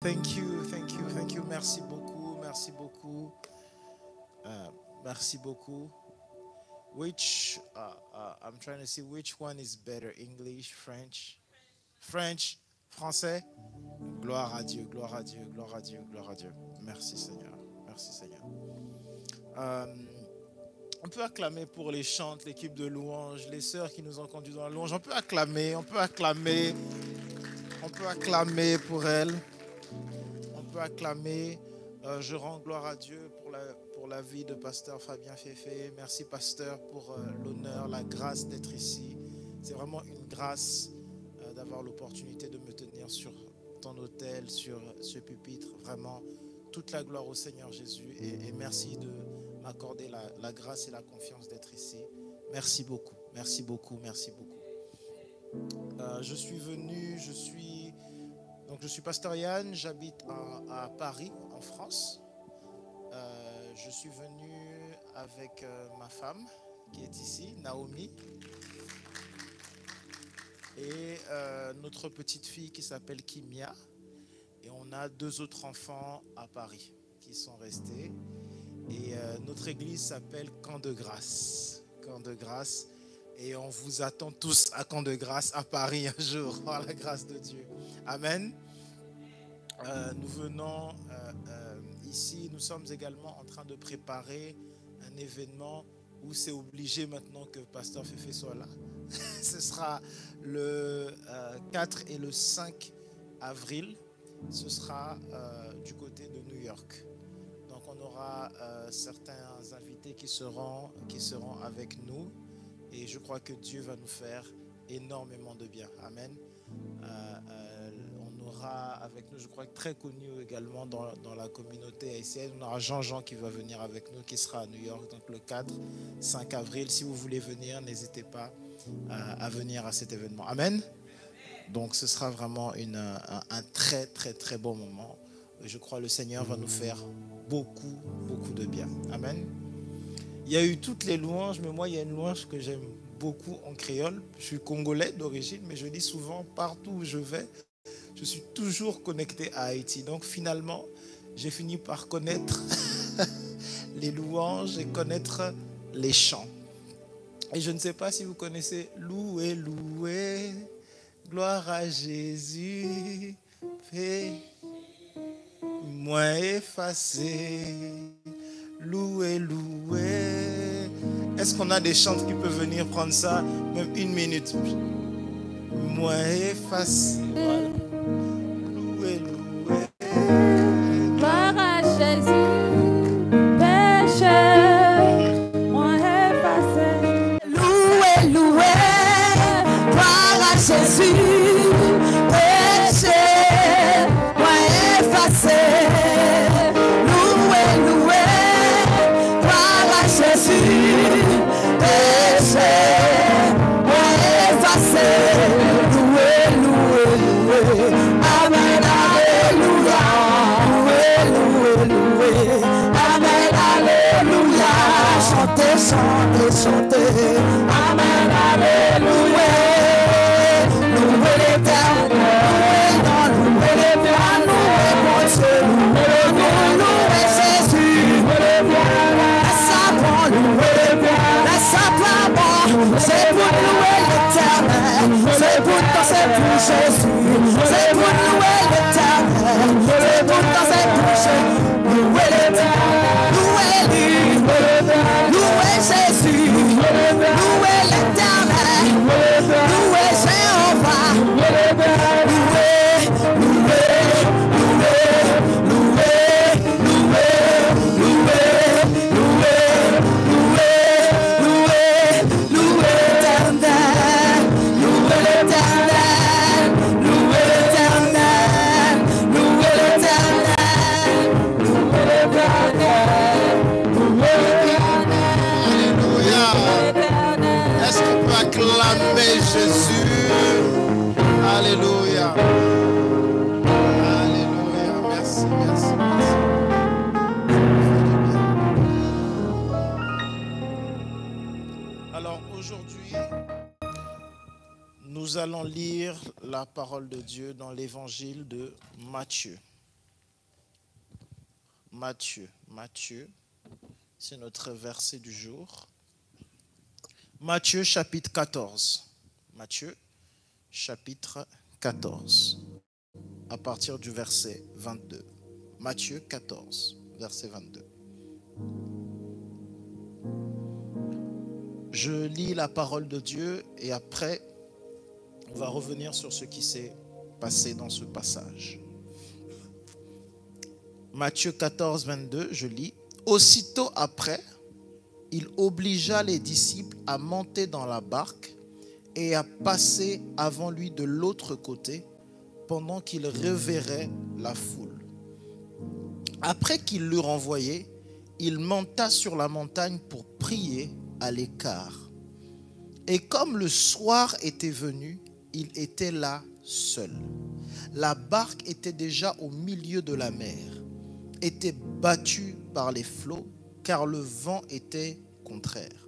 Thank you, thank you, thank you. Merci beaucoup, merci beaucoup. Merci beaucoup. I'm trying to see which one is better, English, French? French, français? Gloire à Dieu, gloire à Dieu, gloire à Dieu, gloire à Dieu. Merci Seigneur, merci Seigneur. Euh, on peut acclamer pour les chants, l'équipe de louanges, les sœurs qui nous ont conduits dans la louange. On peut acclamer, on peut acclamer, on peut acclamer pour elles. On peut acclamer. Je rends gloire à Dieu pour la vie de pasteur Fabien Féfé. Merci pasteur pour l'honneur, la grâce d'être ici. C'est vraiment une grâce d'avoir l'opportunité de me tenir sur ton autel, sur ce pupitre. Vraiment, toute la gloire au Seigneur Jésus. Et merci de m'accorder la grâce et la confiance d'être ici. Merci beaucoup, merci beaucoup, merci beaucoup. Je suis pasteur Yann, j'habite à Paris, en France. Je suis venu avec ma femme qui est ici, Naomi, et notre petite fille qui s'appelle Kimia. Et on a 2 autres enfants à Paris qui sont restés. Et notre église s'appelle Camp de Grâce. Camp de Grâce. Et on vous attend tous à Camp de Grâce à Paris un jour, par la grâce de Dieu. Amen. Nous venons ici, nous sommes également en train de préparer un événement où c'est obligé maintenant que Pasteur Féfé soit là. Ce sera le 4 et le 5 avril. Ce sera du côté de New York. Donc on aura certains invités qui seront avec nous. Et je crois que Dieu va nous faire énormément de bien. Amen. On aura avec nous, je crois, très connu également dans la communauté haïtienne. On aura Jean-Jean qui va venir avec nous, qui sera à New York, donc le 4, 5 avril. Si vous voulez venir, n'hésitez pas à venir à cet événement. Amen. Donc ce sera vraiment un très, très, très bon moment. Je crois que le Seigneur va nous faire beaucoup, beaucoup de bien. Amen. Il y a eu toutes les louanges, mais moi, il y a une louange que j'aime beaucoup en créole. Je suis congolais d'origine, mais je dis souvent, partout où je vais, je suis toujours connecté à Haïti. Donc finalement, j'ai fini par connaître les louanges et connaître les chants. Et je ne sais pas si vous connaissez « Loué, loué, gloire à Jésus, fait moi effacé. » Loué, loué. Est-ce qu'on a des chantes qui peuvent venir prendre ça, même 1 minute? Moi efface. Voilà. Loué, loué. Gloire à Jésus, péché, moi effacé. Loué, loué, gloire à Jésus, péché, moi effacé. Jésus, péché, moi effacé. Loué, loué, loué. Amen, alléluia. Loué, loué, loué. Amen, alléluia. Chantez, chantez, chantez. Amen, alléluia. Loué l'éternel. Loué l'éternel. Loué mon Dieu. Loué Jésus. C'est pour louer l'éternel, c'est pour danser pour Jésus, c'est pour louer l'éternel, c'est pour danser pour Jésus, louer l'éternel, louer Jésus, louer l'éternel, louer Jéhovah, louer, acclamer Jésus. Alléluia. Alléluia. Merci, merci, merci. Alors aujourd'hui, nous allons lire la parole de Dieu dans l'évangile de Matthieu. Matthieu. Matthieu, c'est notre verset du jour. Matthieu chapitre 14. Matthieu chapitre 14. À partir du verset 22. Matthieu 14, verset 22. Je lis la parole de Dieu et après, on va revenir sur ce qui s'est passé dans ce passage. Matthieu 14, 22, je lis. Aussitôt après, il obligea les disciples à monter dans la barque et à passer avant lui de l'autre côté pendant qu'il reverrait la foule. Après qu'il l'eut renvoyé, il monta sur la montagne pour prier à l'écart. Et comme le soir était venu, il était là seul. La barque était déjà au milieu de la mer, était battue par les flots, car le vent était contraire.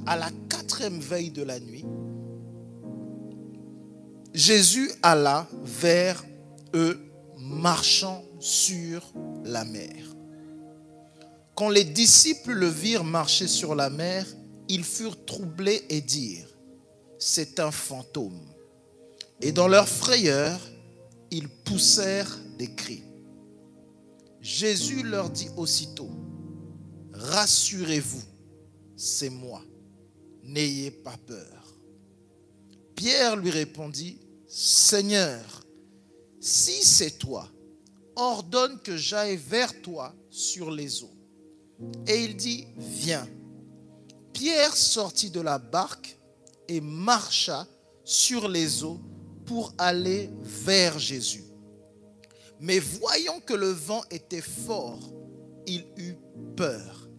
À la 4e veille de la nuit, Jésus alla vers eux, marchant sur la mer. Quand les disciples le virent marcher sur la mer, ils furent troublés et dirent, « C'est un fantôme. » Et dans leur frayeur, ils poussèrent des cris. Jésus leur dit aussitôt, « Rassurez-vous, c'est moi, n'ayez pas peur. » Pierre lui répondit, « Seigneur, si c'est toi, ordonne que j'aille vers toi sur les eaux. » Et il dit, « Viens. » Pierre sortit de la barque et marcha sur les eaux pour aller vers Jésus. Mais voyant que le vent était fort, il eut peur.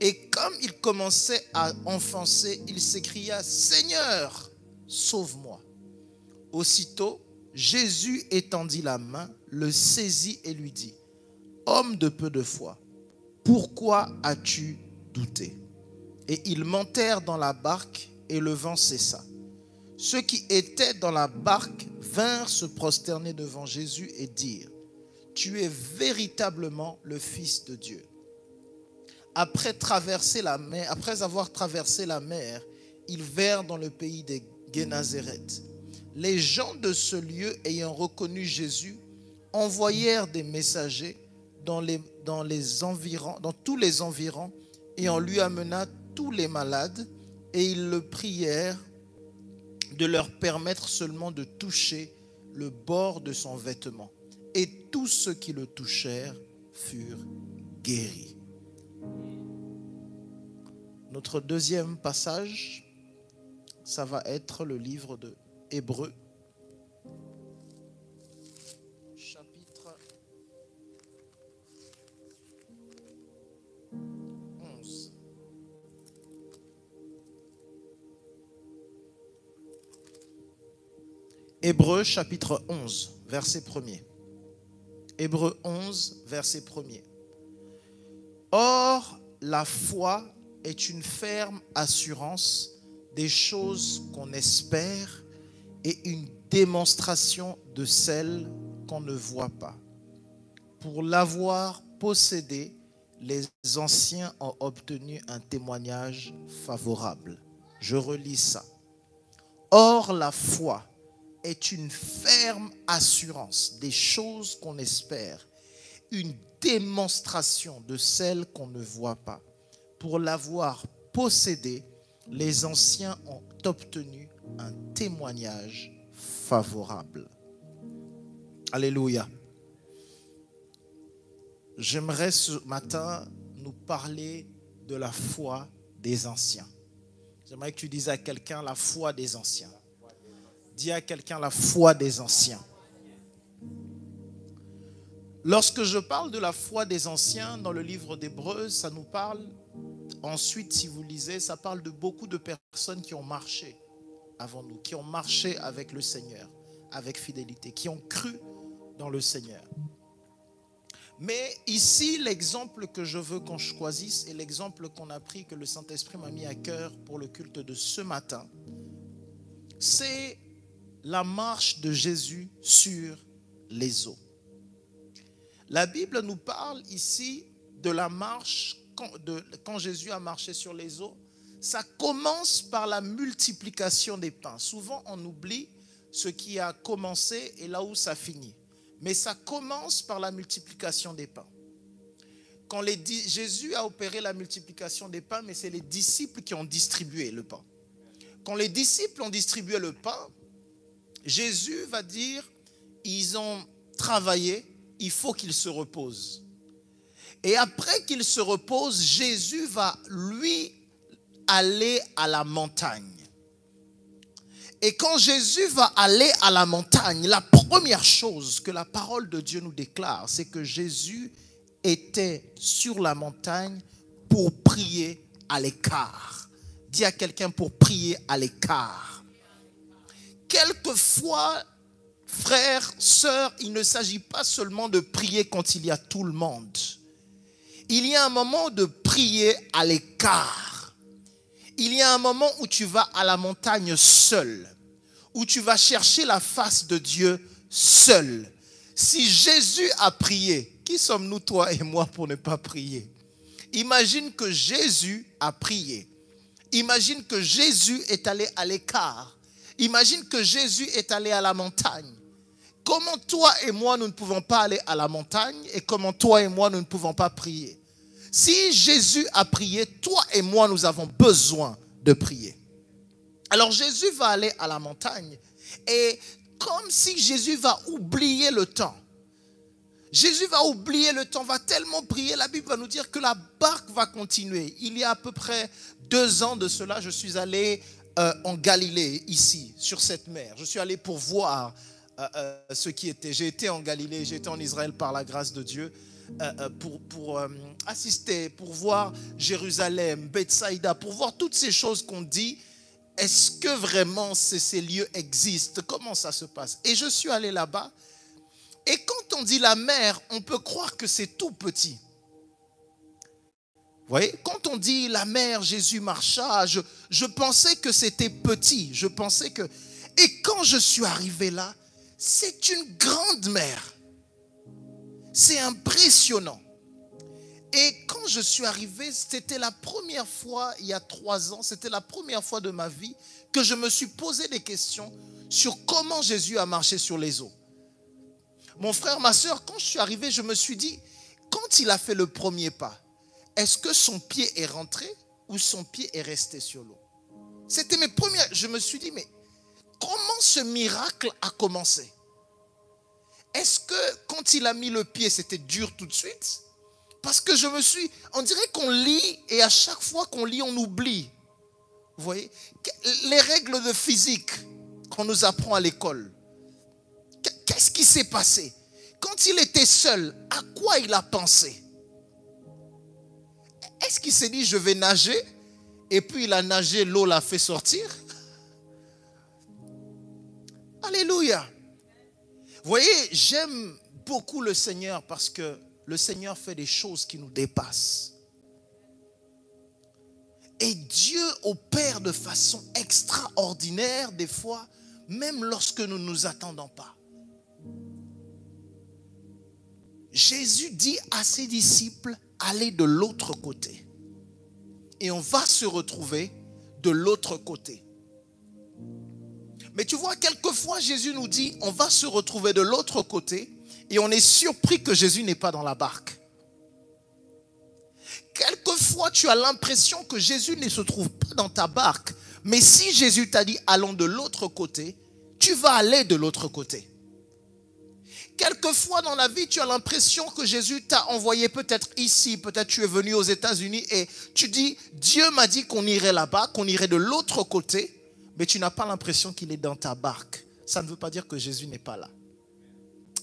Et comme il commençait à enfoncer, il s'écria, « Seigneur, sauve-moi. » Aussitôt, Jésus étendit la main, le saisit et lui dit, « Homme de peu de foi, pourquoi as-tu douté ?» Et ils montèrent dans la barque et le vent cessa. Ceux qui étaient dans la barque vinrent se prosterner devant Jésus et dirent, « Tu es véritablement le Fils de Dieu. » Après avoir traversé la mer, ils vinrent dans le pays des Génézareth. Les gens de ce lieu, ayant reconnu Jésus, envoyèrent des messagers dans tous les environs, et on lui amena tous les malades, et ils le prièrent de leur permettre seulement de toucher le bord de son vêtement. Et tous ceux qui le touchèrent furent guéris. Notre deuxième passage, ça va être le livre de Hébreux, chapitre 11. Hébreux chapitre 11, verset 1er. Hébreux 11, verset 1er. Or, la foi est une ferme assurance des choses qu'on espère et une démonstration de celles qu'on ne voit pas. Pour l'avoir possédée, les anciens ont obtenu un témoignage favorable. Je relis ça. Or, la foi est une ferme assurance des choses qu'on espère, une démonstration de celles qu'on ne voit pas. Pour l'avoir possédée, les anciens ont obtenu un témoignage favorable. Alléluia. J'aimerais ce matin nous parler de la foi des anciens. J'aimerais que tu dises à quelqu'un la foi des anciens. Dis à quelqu'un la foi des anciens. Lorsque je parle de la foi des anciens dans le livre d'Hébreux, ça nous parle, ensuite si vous lisez, ça parle de beaucoup de personnes qui ont marché avant nous, qui ont marché avec le Seigneur, avec fidélité, qui ont cru dans le Seigneur. Mais ici, l'exemple que je veux qu'on choisisse et l'exemple qu'on a pris, que le Saint-Esprit m'a mis à cœur pour le culte de ce matin, c'est la marche de Jésus sur les eaux. La Bible nous parle ici de la marche, quand Jésus a marché sur les eaux. Ça commence par la multiplication des pains. Souvent, on oublie ce qui a commencé et là où ça finit. Mais ça commence par la multiplication des pains. Quand Jésus a opéré la multiplication des pains, mais c'est les disciples qui ont distribué le pain. Quand les disciples ont distribué le pain, Jésus va dire, ils ont travaillé, il faut qu'ils se reposent. Et après qu'ils se reposent, Jésus va, lui, aller à la montagne. Et quand Jésus va aller à la montagne, la première chose que la parole de Dieu nous déclare, c'est que Jésus était sur la montagne pour prier à l'écart. Dis à quelqu'un, pour prier à l'écart. Quelquefois, frères, sœurs, il ne s'agit pas seulement de prier quand il y a tout le monde. Il y a un moment de prier à l'écart. Il y a un moment où tu vas à la montagne seul, où tu vas chercher la face de Dieu seul. Si Jésus a prié, qui sommes-nous, toi et moi, pour ne pas prier? Imagine que Jésus a prié. Imagine que Jésus est allé à l'écart. Imagine que Jésus est allé à la montagne. Comment toi et moi, nous ne pouvons pas aller à la montagne et comment toi et moi, nous ne pouvons pas prier? Si Jésus a prié, toi et moi, nous avons besoin de prier. Alors Jésus va aller à la montagne et comme si Jésus va oublier le temps. Jésus va oublier le temps, va tellement prier, la Bible va nous dire que la barque va continuer. Il y a à peu près 2 ans de cela, je suis allé en Galilée, ici, sur cette mer. Je suis allé pour voir ce qui était. J'ai été en Galilée, j'ai été en Israël par la grâce de Dieu pour assister, pour voir Jérusalem, Bethsaïda, pour voir toutes ces choses qu'on dit. Est-ce que vraiment ces lieux existent? Comment ça se passe? Et je suis allé là-bas. Et quand on dit la mer, on peut croire que c'est tout petit. Vous voyez, quand on dit la mer, Jésus marcha, je pensais que c'était petit. Je pensais que... Et quand je suis arrivé là, c'est une grande mer. C'est impressionnant. Et quand je suis arrivé, c'était la première fois, il y a 3 ans, c'était la première fois de ma vie que je me suis posé des questions sur comment Jésus a marché sur les eaux. Mon frère, ma soeur, quand je suis arrivé, je me suis dit, quand il a fait le premier pas, est-ce que son pied est rentré ou son pied est resté sur l'eau? C'était mes premières... Je me suis dit, mais comment ce miracle a commencé? Est-ce que quand il a mis le pied, c'était dur tout de suite? Parce que je me suis... On dirait qu'on lit et à chaque fois qu'on lit, on oublie. Vous voyez? Les règles de physique qu'on nous apprend à l'école. Qu'est-ce qui s'est passé? Quand il était seul, à quoi il a pensé? Est-ce qu'il s'est dit, je vais nager? Et puis il a nagé, l'eau l'a fait sortir? Alléluia. Vous voyez, j'aime beaucoup le Seigneur parce que le Seigneur fait des choses qui nous dépassent. Et Dieu opère de façon extraordinaire des fois, même lorsque nous ne nous attendons pas. Jésus dit à ses disciples, allez de l'autre côté. Et on va se retrouver de l'autre côté. Mais tu vois, quelquefois Jésus nous dit, on va se retrouver de l'autre côté et on est surpris que Jésus n'est pas dans la barque. Quelquefois tu as l'impression que Jésus ne se trouve pas dans ta barque. Mais si Jésus t'a dit, allons de l'autre côté, tu vas aller de l'autre côté. Quelquefois dans la vie, tu as l'impression que Jésus t'a envoyé peut-être ici, peut-être tu es venu aux États-Unis et tu dis, Dieu m'a dit qu'on irait là-bas, qu'on irait de l'autre côté, mais tu n'as pas l'impression qu'il est dans ta barque. Ça ne veut pas dire que Jésus n'est pas là.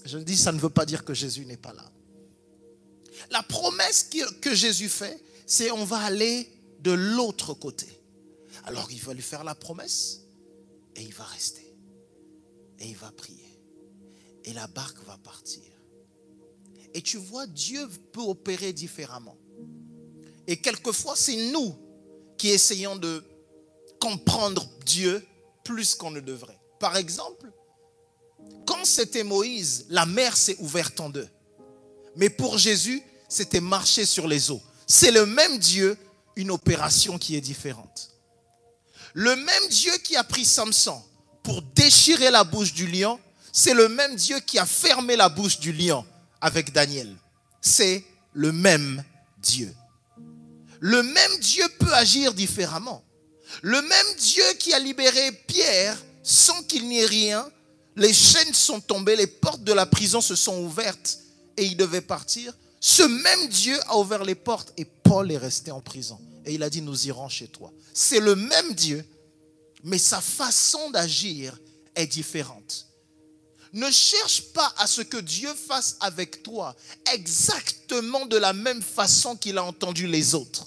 Je dis, ça ne veut pas dire que Jésus n'est pas là. La promesse que Jésus fait, c'est on va aller de l'autre côté. Alors il va lui faire la promesse et il va rester. Et il va prier. Et la barque va partir. Et tu vois, Dieu peut opérer différemment. Et quelquefois, c'est nous qui essayons de comprendre Dieu plus qu'on ne devrait. Par exemple, quand c'était Moïse, la mer s'est ouverte en deux. Mais pour Jésus, c'était marcher sur les eaux. C'est le même Dieu, une opération qui est différente. Le même Dieu qui a pris Samson pour déchirer la bouche du lion, c'est le même Dieu qui a fermé la bouche du lion avec Daniel. C'est le même Dieu. Le même Dieu peut agir différemment. Le même Dieu qui a libéré Pierre sans qu'il n'y ait rien, les chaînes sont tombées, les portes de la prison se sont ouvertes et il devait partir. Ce même Dieu a ouvert les portes et Paul est resté en prison. Et il a dit, nous irons chez toi. C'est le même Dieu, mais sa façon d'agir est différente. Ne cherche pas à ce que Dieu fasse avec toi exactement de la même façon qu'il a entendu les autres.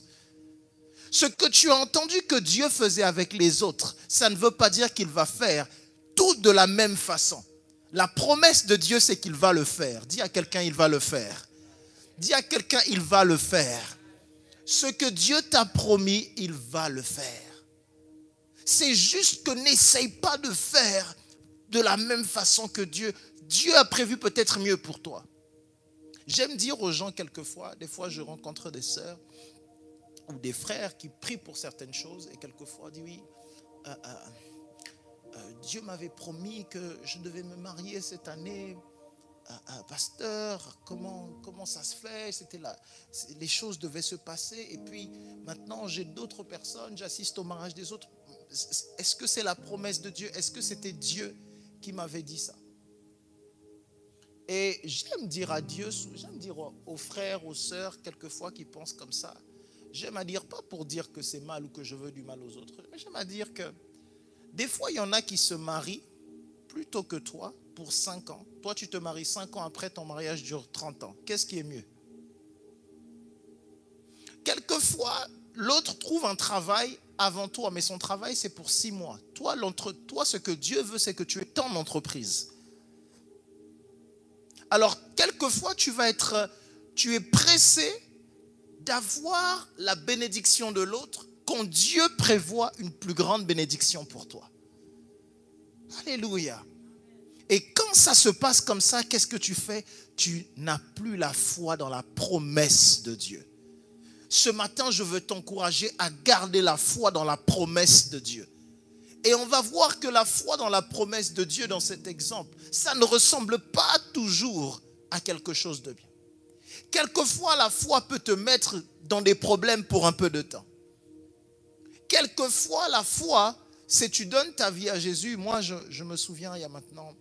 Ce que tu as entendu que Dieu faisait avec les autres, ça ne veut pas dire qu'il va faire tout de la même façon. La promesse de Dieu, c'est qu'il va le faire. Dis à quelqu'un, il va le faire. Dis à quelqu'un, il va le faire. Ce que Dieu t'a promis, il va le faire. C'est juste que n'essaye pas de faire de la même façon que Dieu. Dieu a prévu peut-être mieux pour toi. J'aime dire aux gens quelquefois, des fois je rencontre des sœurs ou des frères qui prient pour certaines choses et quelquefois disent oui, Dieu m'avait promis que je devais me marier cette année. Pasteur, comment ça se fait? Les choses devaient se passer et puis maintenant j'ai d'autres personnes, j'assiste au mariage des autres. Est-ce que c'est la promesse de Dieu? Est-ce que c'était Dieu qui m'avait dit ça? Et j'aime dire à Dieu, j'aime dire aux frères, aux sœurs quelquefois qui pensent comme ça, j'aime à dire, pas pour dire que c'est mal ou que je veux du mal aux autres, mais j'aime à dire que des fois il y en a qui se marient plus tôt que toi pour 5 ans. Toi tu te maries 5 ans après, ton mariage dure 30 ans. Qu'est-ce qui est mieux? Quelquefois l'autre trouve un travail avant toi, mais son travail c'est pour 6 mois. Toi, ce que Dieu veut, c'est que tu aies ton entreprise. Alors, quelquefois, tu es pressé d'avoir la bénédiction de l'autre quand Dieu prévoit une plus grande bénédiction pour toi. Alléluia. Et quand ça se passe comme ça, qu'est-ce que tu fais? Tu n'as plus la foi dans la promesse de Dieu. Ce matin, je veux t'encourager à garder la foi dans la promesse de Dieu. Et on va voir que la foi dans la promesse de Dieu dans cet exemple, ça ne ressemble pas toujours à quelque chose de bien. Quelquefois, la foi peut te mettre dans des problèmes pour un peu de temps. Quelquefois, la foi, c'est tu donnes ta vie à Jésus. Moi, je me souviens, il y a maintenant,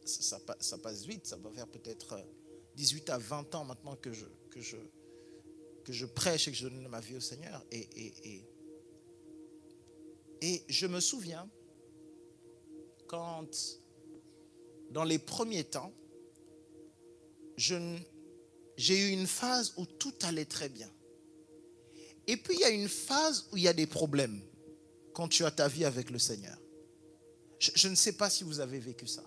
ça passe vite, ça va faire peut-être 18 à 20 ans maintenant que je prêche et que je donne ma vie au Seigneur. Et je me souviens quand, dans les premiers temps, j'ai eu une phase où tout allait très bien. Et puis il y a une phase où il y a des problèmes quand tu as ta vie avec le Seigneur. Je ne sais pas si vous avez vécu ça.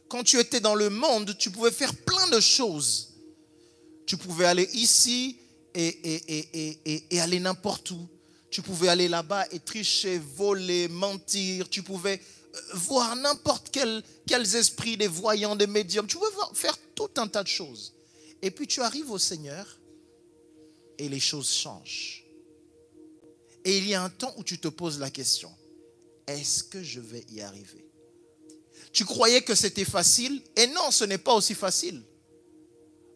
Quand tu étais dans le monde, tu pouvais faire plein de choses. Tu pouvais aller ici et aller n'importe où. Tu pouvais aller là-bas et tricher, voler, mentir. Tu pouvais voir n'importe quels esprits, des voyants, des médiums. Tu pouvais faire tout un tas de choses. Et puis tu arrives au Seigneur et les choses changent. Et il y a un temps où tu te poses la question, est-ce que je vais y arriver? Tu croyais que c'était facile? Et non, ce n'est pas aussi facile.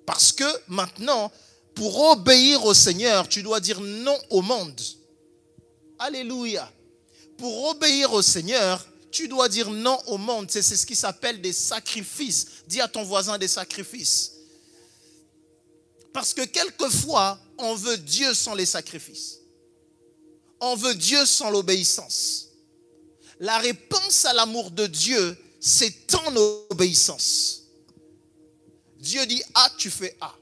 Parce que maintenant, pour obéir au Seigneur, tu dois dire non au monde. Alléluia. Pour obéir au Seigneur, tu dois dire non au monde. C'est ce qui s'appelle des sacrifices. Dis à ton voisin des sacrifices. Parce que quelquefois, on veut Dieu sans les sacrifices. On veut Dieu sans l'obéissance. La réponse à l'amour de Dieu, c'est ton obéissance. Dieu dit A, tu fais A.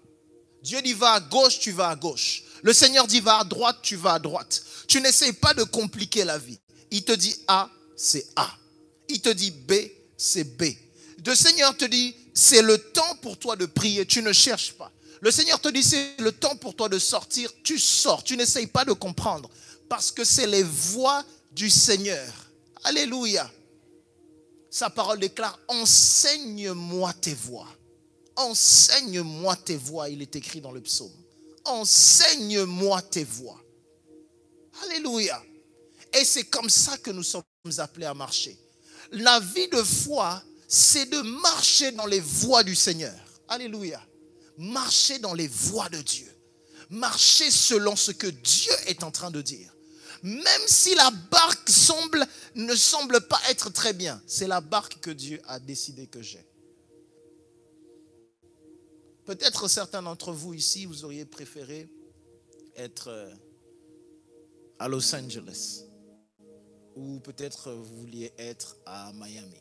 Dieu dit va à gauche, tu vas à gauche. Le Seigneur dit va à droite, tu vas à droite. Tu n'essayes pas de compliquer la vie. Il te dit A, c'est A. Il te dit B, c'est B. Le Seigneur te dit c'est le temps pour toi de prier, tu ne cherches pas. Le Seigneur te dit c'est le temps pour toi de sortir, tu sors. Tu n'essayes pas de comprendre parce que c'est les voies du Seigneur. Alléluia. Sa parole déclare enseigne-moi tes voies. Enseigne-moi tes voies, il est écrit dans le psaume. Enseigne-moi tes voies. Alléluia. Et c'est comme ça que nous sommes appelés à marcher. La vie de foi, c'est de marcher dans les voies du Seigneur. Alléluia. Marcher dans les voies de Dieu. Marcher selon ce que Dieu est en train de dire. Même si la barque ne semble pas être très bien, c'est la barque que Dieu a décidé que j'ai. Peut-être certains d'entre vous ici, vous auriez préféré être à Los Angeles. Ou peut-être vous vouliez être à Miami.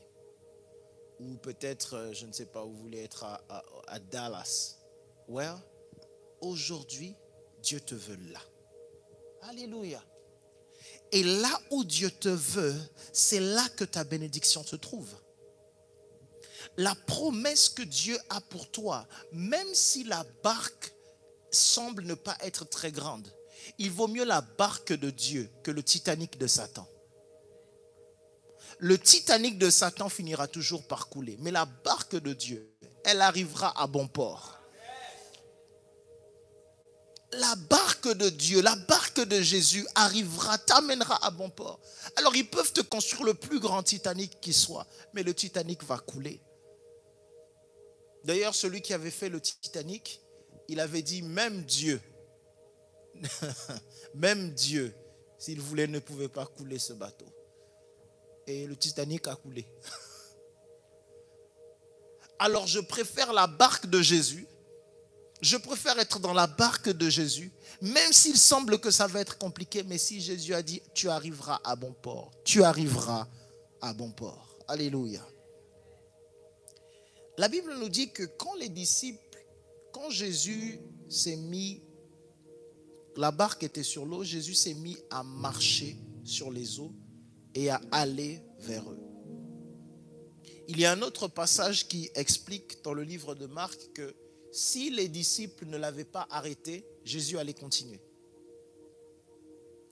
Ou peut-être, je ne sais pas, vous voulez être à Dallas. Well, aujourd'hui, Dieu te veut là. Alléluia. Et là où Dieu te veut, c'est là que ta bénédiction se trouve. La promesse que Dieu a pour toi, même si la barque semble ne pas être très grande, il vaut mieux la barque de Dieu que le Titanic de Satan. Le Titanic de Satan finira toujours par couler, mais la barque de Dieu, elle arrivera à bon port. La barque de Dieu, la barque de Jésus arrivera, t'amènera à bon port. Alors ils peuvent te construire le plus grand Titanic qui soit, mais le Titanic va couler. D'ailleurs, celui qui avait fait le Titanic, il avait dit même Dieu, même Dieu, s'il voulait, ne pouvait pas couler ce bateau. Et le Titanic a coulé. Alors je préfère la barque de Jésus. Je préfère être dans la barque de Jésus, même s'il semble que ça va être compliqué, mais si Jésus a dit, tu arriveras à bon port. Tu arriveras à bon port. Alléluia. La Bible nous dit que quand les disciples, quand Jésus s'est mis, la barque était sur l'eau, Jésus s'est mis à marcher sur les eaux et à aller vers eux. Il y a un autre passage qui explique dans le livre de Marc que si les disciples ne l'avaient pas arrêté, Jésus allait continuer.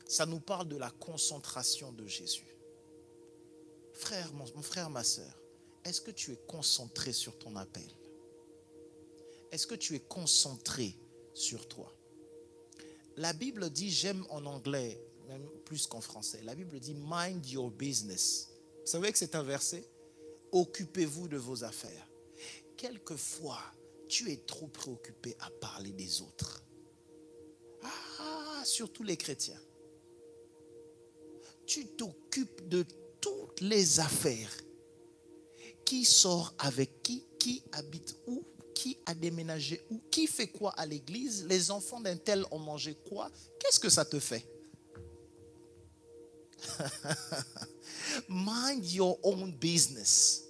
Ça nous parle de la concentration de Jésus. Frère, mon frère, ma soeur, est-ce que tu es concentré sur ton appel? Est-ce que tu es concentré sur toi? La Bible dit, j'aime en anglais, même plus qu'en français, la Bible dit « mind your business ». Vous savez que c'est un verset? Occupez-vous de vos affaires. Quelquefois, tu es trop préoccupé à parler des autres. Surtout les chrétiens. Tu t'occupes de toutes les affaires. Qui sort avec qui habite où, qui a déménagé où, qui fait quoi à l'église, les enfants d'un tel ont mangé quoi. Qu'est-ce que ça te fait? Mind your own business.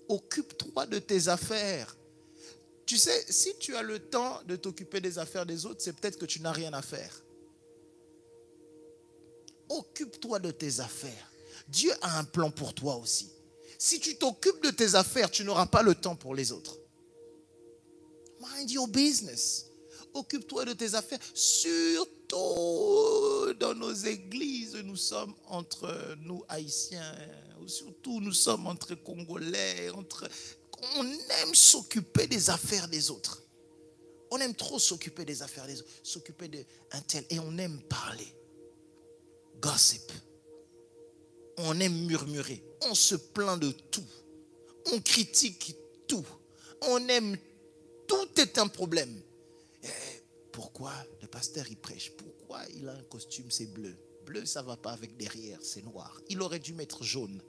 Occupe-toi de tes affaires. Tu sais, si tu as le temps de t'occuper des affaires des autres, c'est peut-être que tu n'as rien à faire. Occupe-toi de tes affaires. Dieu a un plan pour toi aussi. Si tu t'occupes de tes affaires, tu n'auras pas le temps pour les autres. Mind your business. Occupe-toi de tes affaires. Surtout dans nos églises, nous sommes entre nous Haïtiens. Surtout nous sommes entre Congolais. On aime s'occuper des affaires des autres. On aime trop s'occuper des affaires des autres. S'occuper d'un tel. Et on aime parler. Gossip. On aime murmurer. On se plaint de tout. On critique tout. On aime. Tout est un problème. Et pourquoi le pasteur il prêche? Pourquoi il a un costume, c'est bleu? Bleu, ça ne va pas avec derrière, c'est noir. Il aurait dû mettre jaune.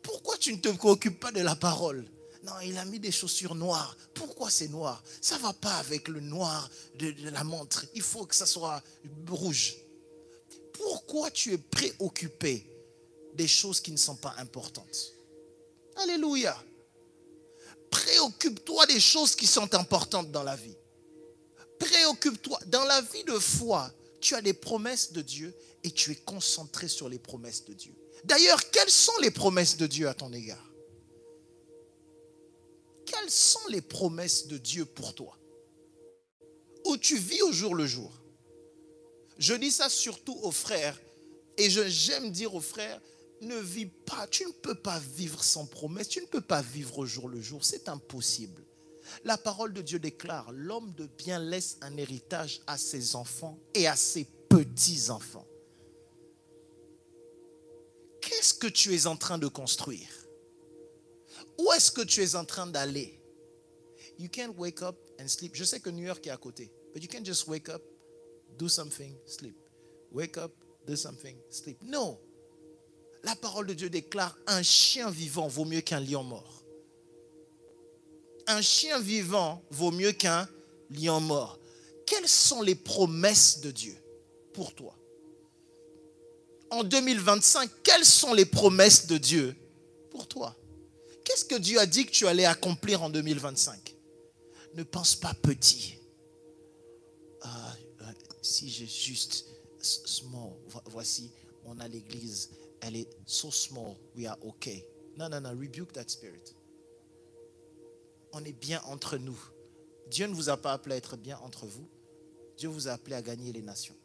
Pourquoi tu ne te préoccupes pas de la parole? Non, il a mis des chaussures noires. Pourquoi c'est noir? Ça ne va pas avec le noir de la montre. Il faut que ça soit rouge. Pourquoi tu es préoccupé des choses qui ne sont pas importantes? Alléluia. Préoccupe-toi des choses qui sont importantes dans la vie. Préoccupe-toi. Dans la vie de foi, tu as des promesses de Dieu et tu es concentré sur les promesses de Dieu. D'ailleurs, quelles sont les promesses de Dieu à ton égard? Quelles sont les promesses de Dieu pour toi? Où tu vis au jour le jour. Je dis ça surtout aux frères. Et j'aime dire aux frères, Ne vis pas, tu ne peux pas vivre sans promesse, tu ne peux pas vivre au jour le jour, c'est impossible. La parole de Dieu déclare, l'homme de bien laisse un héritage à ses enfants et à ses petits-enfants. Qu'est-ce que tu es en train de construire? Où est-ce que tu es en train d'aller? You can't wake up and sleep. Je sais que New York est à côté, but you can't just wake up, do something, sleep. Wake up, do something, sleep. No. La parole de Dieu déclare, un chien vivant vaut mieux qu'un lion mort. Un chien vivant vaut mieux qu'un lion mort. Quelles sont les promesses de Dieu pour toi? En 2025, quelles sont les promesses de Dieu pour toi? Qu'est-ce que Dieu a dit que tu allais accomplir en 2025? Ne pense pas petit. Si j'ai juste small, voici, on a l'église, elle est so small, we are okay. Non, rebuke that spirit. On est bien entre nous. Dieu ne vous a pas appelé à être bien entre vous. Dieu vous a appelé à gagner les nations.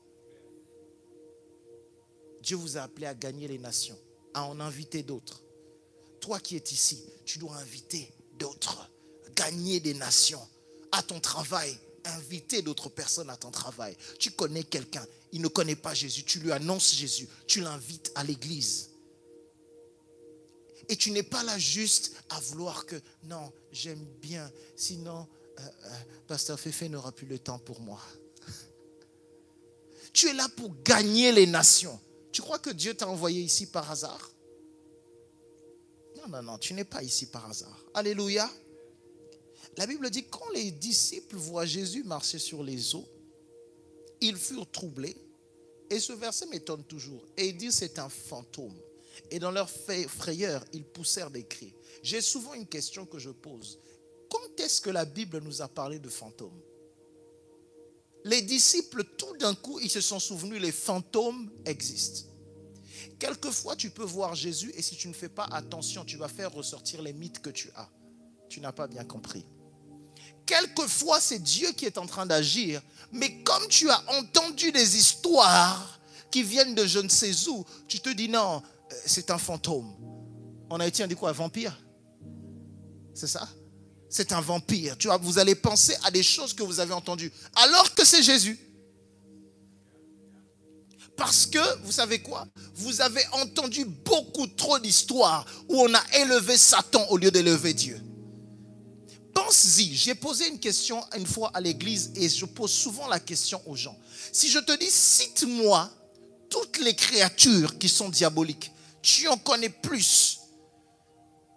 Dieu vous a appelé à gagner les nations, à en inviter d'autres. Toi qui es ici, tu dois inviter d'autres, gagner des nations. À ton travail, inviter d'autres personnes à ton travail. Tu connais quelqu'un, il ne connaît pas Jésus, tu lui annonces Jésus, tu l'invites à l'église. Et tu n'es pas là juste à vouloir que, non, j'aime bien, sinon, Pasteur Féfé n'aura plus le temps pour moi. Tu es là pour gagner les nations. Tu crois que Dieu t'a envoyé ici par hasard? Non, tu n'es pas ici par hasard. Alléluia. La Bible dit, quand les disciples voient Jésus marcher sur les eaux, ils furent troublés. Et ce verset m'étonne toujours. Et ils disent, c'est un fantôme. Et dans leur frayeur, ils poussèrent des cris. J'ai souvent une question que je pose. Quand est-ce que la Bible nous a parlé de fantômes? Les disciples, tout d'un coup, ils se sont souvenus, les fantômes existent. Quelquefois, tu peux voir Jésus et si tu ne fais pas attention, tu vas faire ressortir les mythes que tu as. Tu n'as pas bien compris. Quelquefois, c'est Dieu qui est en train d'agir, mais comme tu as entendu des histoires qui viennent de je ne sais où, tu te dis non, c'est un fantôme. En Haïti, on dit quoi, un vampire? C'est ça? C'est un vampire. Vous allez penser à des choses que vous avez entendues, alors que c'est Jésus. Parce que, vous savez quoi? Vous avez entendu beaucoup trop d'histoires où on a élevé Satan au lieu d'élever Dieu. Pense-y, j'ai posé une question une fois à l'église et je pose souvent la question aux gens. Si je te dis, cite-moi toutes les créatures qui sont diaboliques, tu en connais plus.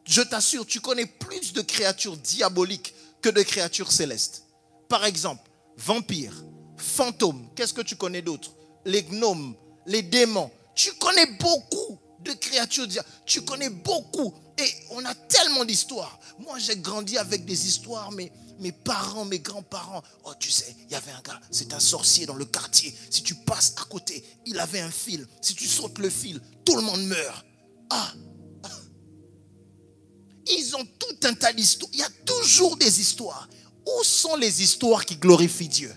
Je t'assure, tu connais plus de créatures diaboliques que de créatures célestes. Par exemple, vampires, fantômes, qu'est-ce que tu connais d'autre? Les gnomes, les démons. Tu connais beaucoup de créatures diaboliques. Tu connais beaucoup. Et on a tellement d'histoires. Moi, j'ai grandi avec des histoires, mes parents, mes grands-parents. Oh, tu sais, il y avait un gars, c'est un sorcier dans le quartier. Si tu passes à côté, il avait un fil. Si tu sautes le fil, tout le monde meurt. Ils ont tout un tas d'histoires. Il y a toujours des histoires. Où sont les histoires qui glorifient Dieu?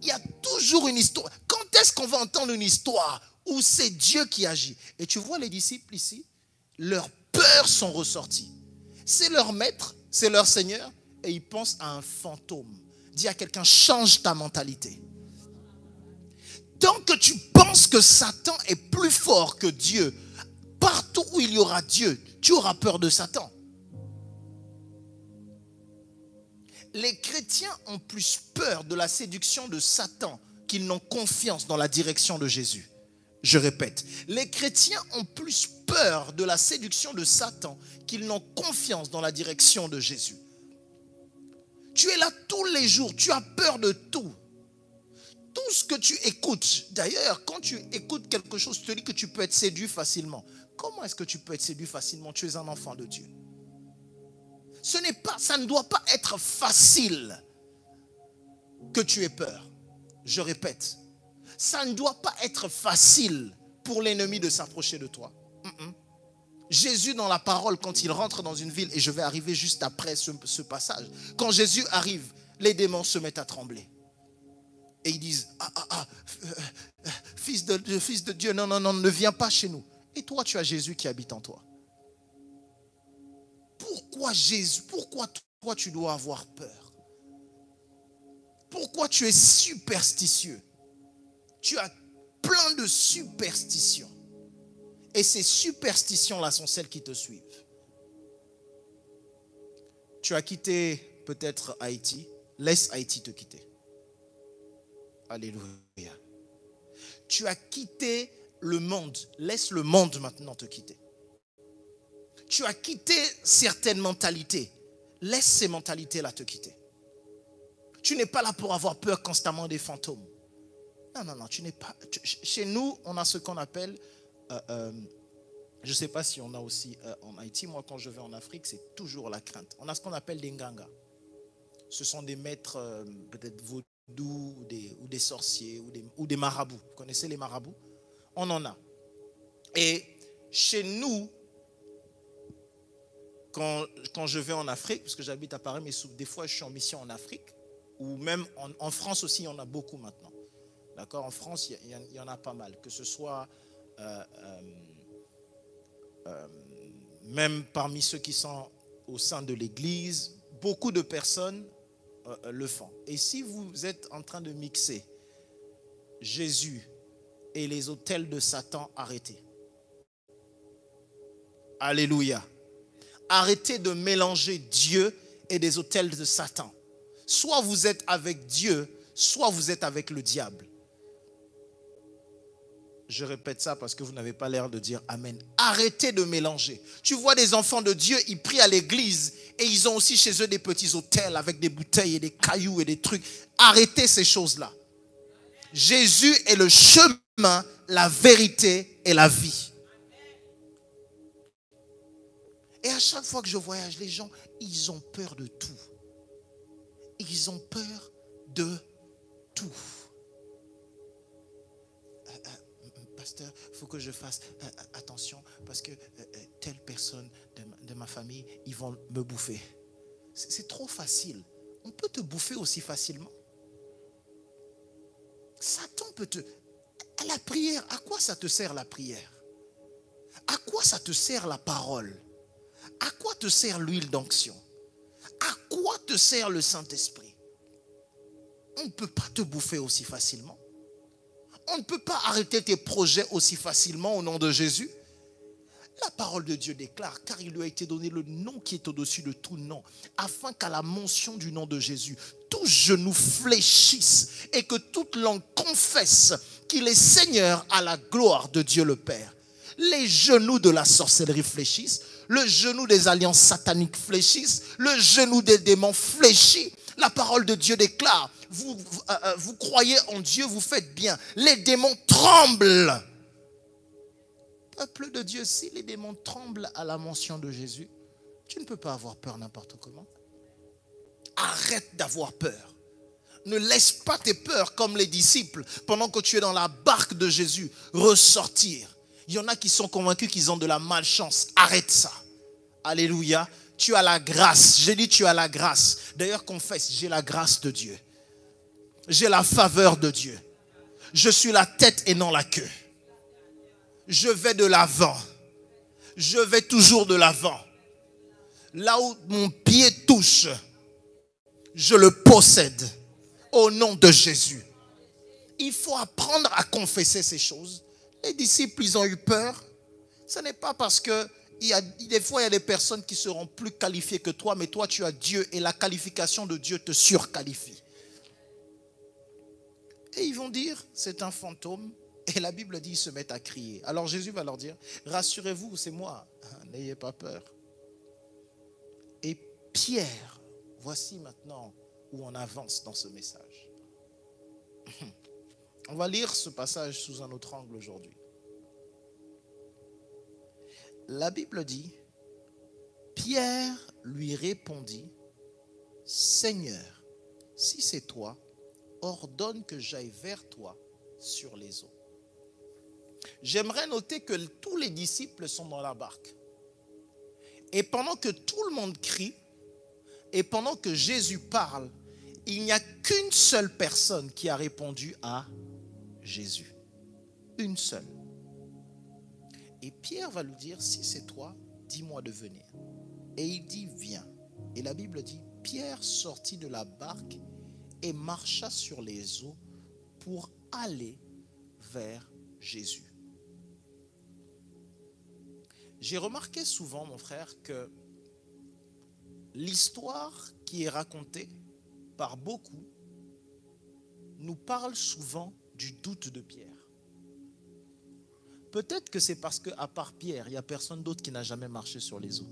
Il y a toujours une histoire. Quand est-ce qu'on va entendre une histoire où c'est Dieu qui agit? Et tu vois les disciples ici, leurs peurs sont ressorties. C'est leur maître, c'est leur Seigneur, et ils pensent à un fantôme. Dis à quelqu'un, change ta mentalité. Tant que tu penses que Satan est plus fort que Dieu, partout où il y aura Dieu, tu auras peur de Satan. Les chrétiens ont plus peur de la séduction de Satan qu'ils n'ont confiance dans la direction de Jésus. Je répète, les chrétiens ont plus peur de la séduction de Satan qu'ils n'ont confiance dans la direction de Jésus. Tu es là tous les jours, tu as peur de tout. Tout ce que tu écoutes, d'ailleurs, quand tu écoutes quelque chose, tu te dis que tu peux être séduit facilement. Comment est-ce que tu peux être séduit facilement? Tu es un enfant de Dieu. Ça ne doit pas être facile que tu aies peur. Je répète, ça ne doit pas être facile pour l'ennemi de s'approcher de toi. Jésus dans la parole, quand il rentre dans une ville, et je vais arriver juste après ce passage, quand Jésus arrive, les démons se mettent à trembler. Et ils disent, fils de Dieu, non, non, non, ne viens pas chez nous. Et toi, tu as Jésus qui habite en toi. Pourquoi Jésus, pourquoi toi tu dois avoir peur? Pourquoi tu es superstitieux? Tu as plein de superstitions. Et ces superstitions-là sont celles qui te suivent. Tu as quitté peut-être Haïti. Laisse Haïti te quitter. Alléluia. Tu as quitté le monde. Laisse le monde maintenant te quitter. Tu as quitté certaines mentalités. Laisse ces mentalités-là te quitter. Tu n'es pas là pour avoir peur constamment des fantômes. Non, non, non, tu n'es pas. Chez nous, on a ce qu'on appelle, je ne sais pas si on a aussi en Haïti, moi quand je vais en Afrique, c'est toujours la crainte. On a ce qu'on appelle des nganga. Ce sont des maîtres peut-être vaudous ou des sorciers ou des marabouts. Vous connaissez les marabouts? On en a. Et chez nous, quand je vais en Afrique, parce que j'habite à Paris, mais des fois je suis en mission en Afrique, ou même en France aussi, il y en a beaucoup maintenant. D'accord? En France, il y en a pas mal. Que ce soit même parmi ceux qui sont au sein de l'église, beaucoup de personnes le font. Et si vous êtes en train de mixer Jésus et les autels de Satan, arrêtez. Alléluia. Arrêtez de mélanger Dieu et des autels de Satan. Soit vous êtes avec Dieu, soit vous êtes avec le diable. Je répète ça parce que vous n'avez pas l'air de dire Amen. Arrêtez de mélanger. Tu vois des enfants de Dieu, ils prient à l'église et ils ont aussi chez eux des petits autels avec des bouteilles et des cailloux et des trucs. Arrêtez ces choses-là. Jésus est le chemin, la vérité et la vie. Et à chaque fois que je voyage, les gens, ils ont peur de tout. Ils ont peur de tout. Pasteur, il faut que je fasse attention parce que telle personne de ma famille, ils vont me bouffer. C'est trop facile. On peut te bouffer aussi facilement. Satan peut te... À la prière, à quoi ça te sert la prière? À quoi ça te sert la parole? À quoi te sert l'huile d'onction? À quoi te sert le Saint-Esprit? On ne peut pas te bouffer aussi facilement. On ne peut pas arrêter tes projets aussi facilement au nom de Jésus. La parole de Dieu déclare, car il lui a été donné le nom qui est au-dessus de tout nom, afin qu'à la mention du nom de Jésus, tout genou fléchisse et que toute langue confesse qu'il est Seigneur à la gloire de Dieu le Père. Les genoux de la sorcellerie fléchissent, le genou des alliances sataniques fléchissent, le genou des démons fléchit. La parole de Dieu déclare, vous croyez en Dieu, vous faites bien. Les démons tremblent. Peuple de Dieu, si les démons tremblent à la mention de Jésus, tu ne peux pas avoir peur n'importe comment. Arrête d'avoir peur. Ne laisse pas tes peurs comme les disciples pendant que tu es dans la barque de Jésus ressortir. Il y en a qui sont convaincus qu'ils ont de la malchance. Arrête ça. Alléluia. Tu as la grâce. J'ai dit tu as la grâce. D'ailleurs confesse, j'ai la grâce de Dieu. J'ai la faveur de Dieu. Je suis la tête et non la queue. Je vais de l'avant. Je vais toujours de l'avant. Là où mon pied touche, je le possède. Au nom de Jésus. Il faut apprendre à confesser ces choses. Les disciples, ils ont eu peur. Ce n'est pas parce que des fois, il y a des personnes qui seront plus qualifiées que toi, mais toi, tu as Dieu et la qualification de Dieu te surqualifie. Et ils vont dire, c'est un fantôme. Et la Bible dit, ils se mettent à crier. Alors Jésus va leur dire, rassurez-vous, c'est moi. N'ayez pas peur. Et Pierre, voici maintenant où on avance dans ce message. On va lire ce passage sous un autre angle aujourd'hui. La Bible dit, Pierre lui répondit, Seigneur, si c'est toi, ordonne que j'aille vers toi sur les eaux. J'aimerais noter que tous les disciples sont dans la barque. Et pendant que tout le monde crie, et pendant que Jésus parle, il n'y a qu'une seule personne qui a répondu à Jésus. une seule. Et Pierre va lui dire, si c'est toi, dis-moi de venir. Et il dit, viens. Et la Bible dit, Pierre sortit de la barque et marcha sur les eaux pour aller vers Jésus. J'ai remarqué souvent, mon frère, que l'histoire qui est racontée par beaucoup nous parle souvent du doute de Pierre. Peut-être que c'est parce qu'à part Pierre, il n'y a personne d'autre qui n'a jamais marché sur les eaux.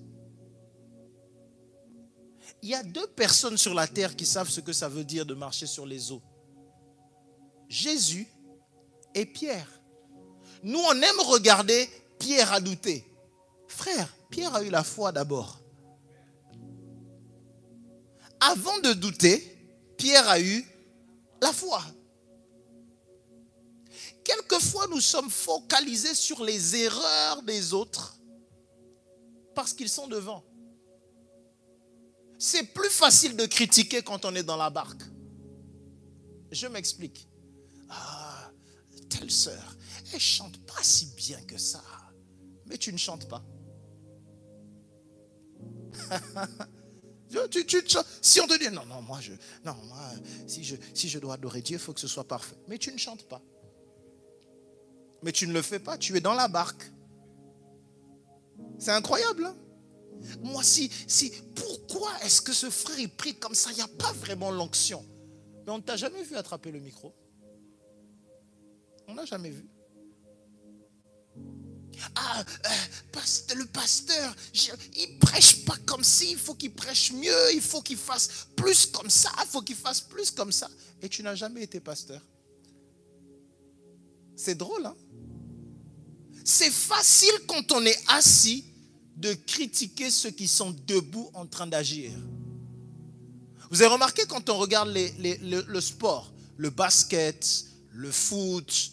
Il y a 2 personnes sur la terre qui savent ce que ça veut dire de marcher sur les eaux. Jésus et Pierre. Nous, on aime regarder Pierre a douté. Frère, Pierre a eu la foi d'abord. Avant de douter, Pierre a eu la foi. Quelquefois, nous sommes focalisés sur les erreurs des autres parce qu'ils sont devant. C'est plus facile de critiquer quand on est dans la barque. Je m'explique. Ah, telle sœur, elle ne chante pas si bien que ça. Mais tu ne chantes pas. Si on te dit, si je dois adorer Dieu, il faut que ce soit parfait. Mais tu ne chantes pas. Mais tu ne le fais pas, tu es dans la barque. C'est incroyable, hein? Moi, pourquoi est-ce que ce frère il prie comme ça? Il n'y a pas vraiment l'onction. Mais on ne t'a jamais vu attraper le micro. On n'a jamais vu. Le pasteur, il prêche pas comme ci, il faut qu'il prêche mieux, il faut qu'il fasse plus comme ça, il faut qu'il fasse plus comme ça. Et tu n'as jamais été pasteur. C'est drôle, hein? C'est facile quand on est assis de critiquer ceux qui sont debout en train d'agir. Vous avez remarqué quand on regarde le sport, le basket, le foot,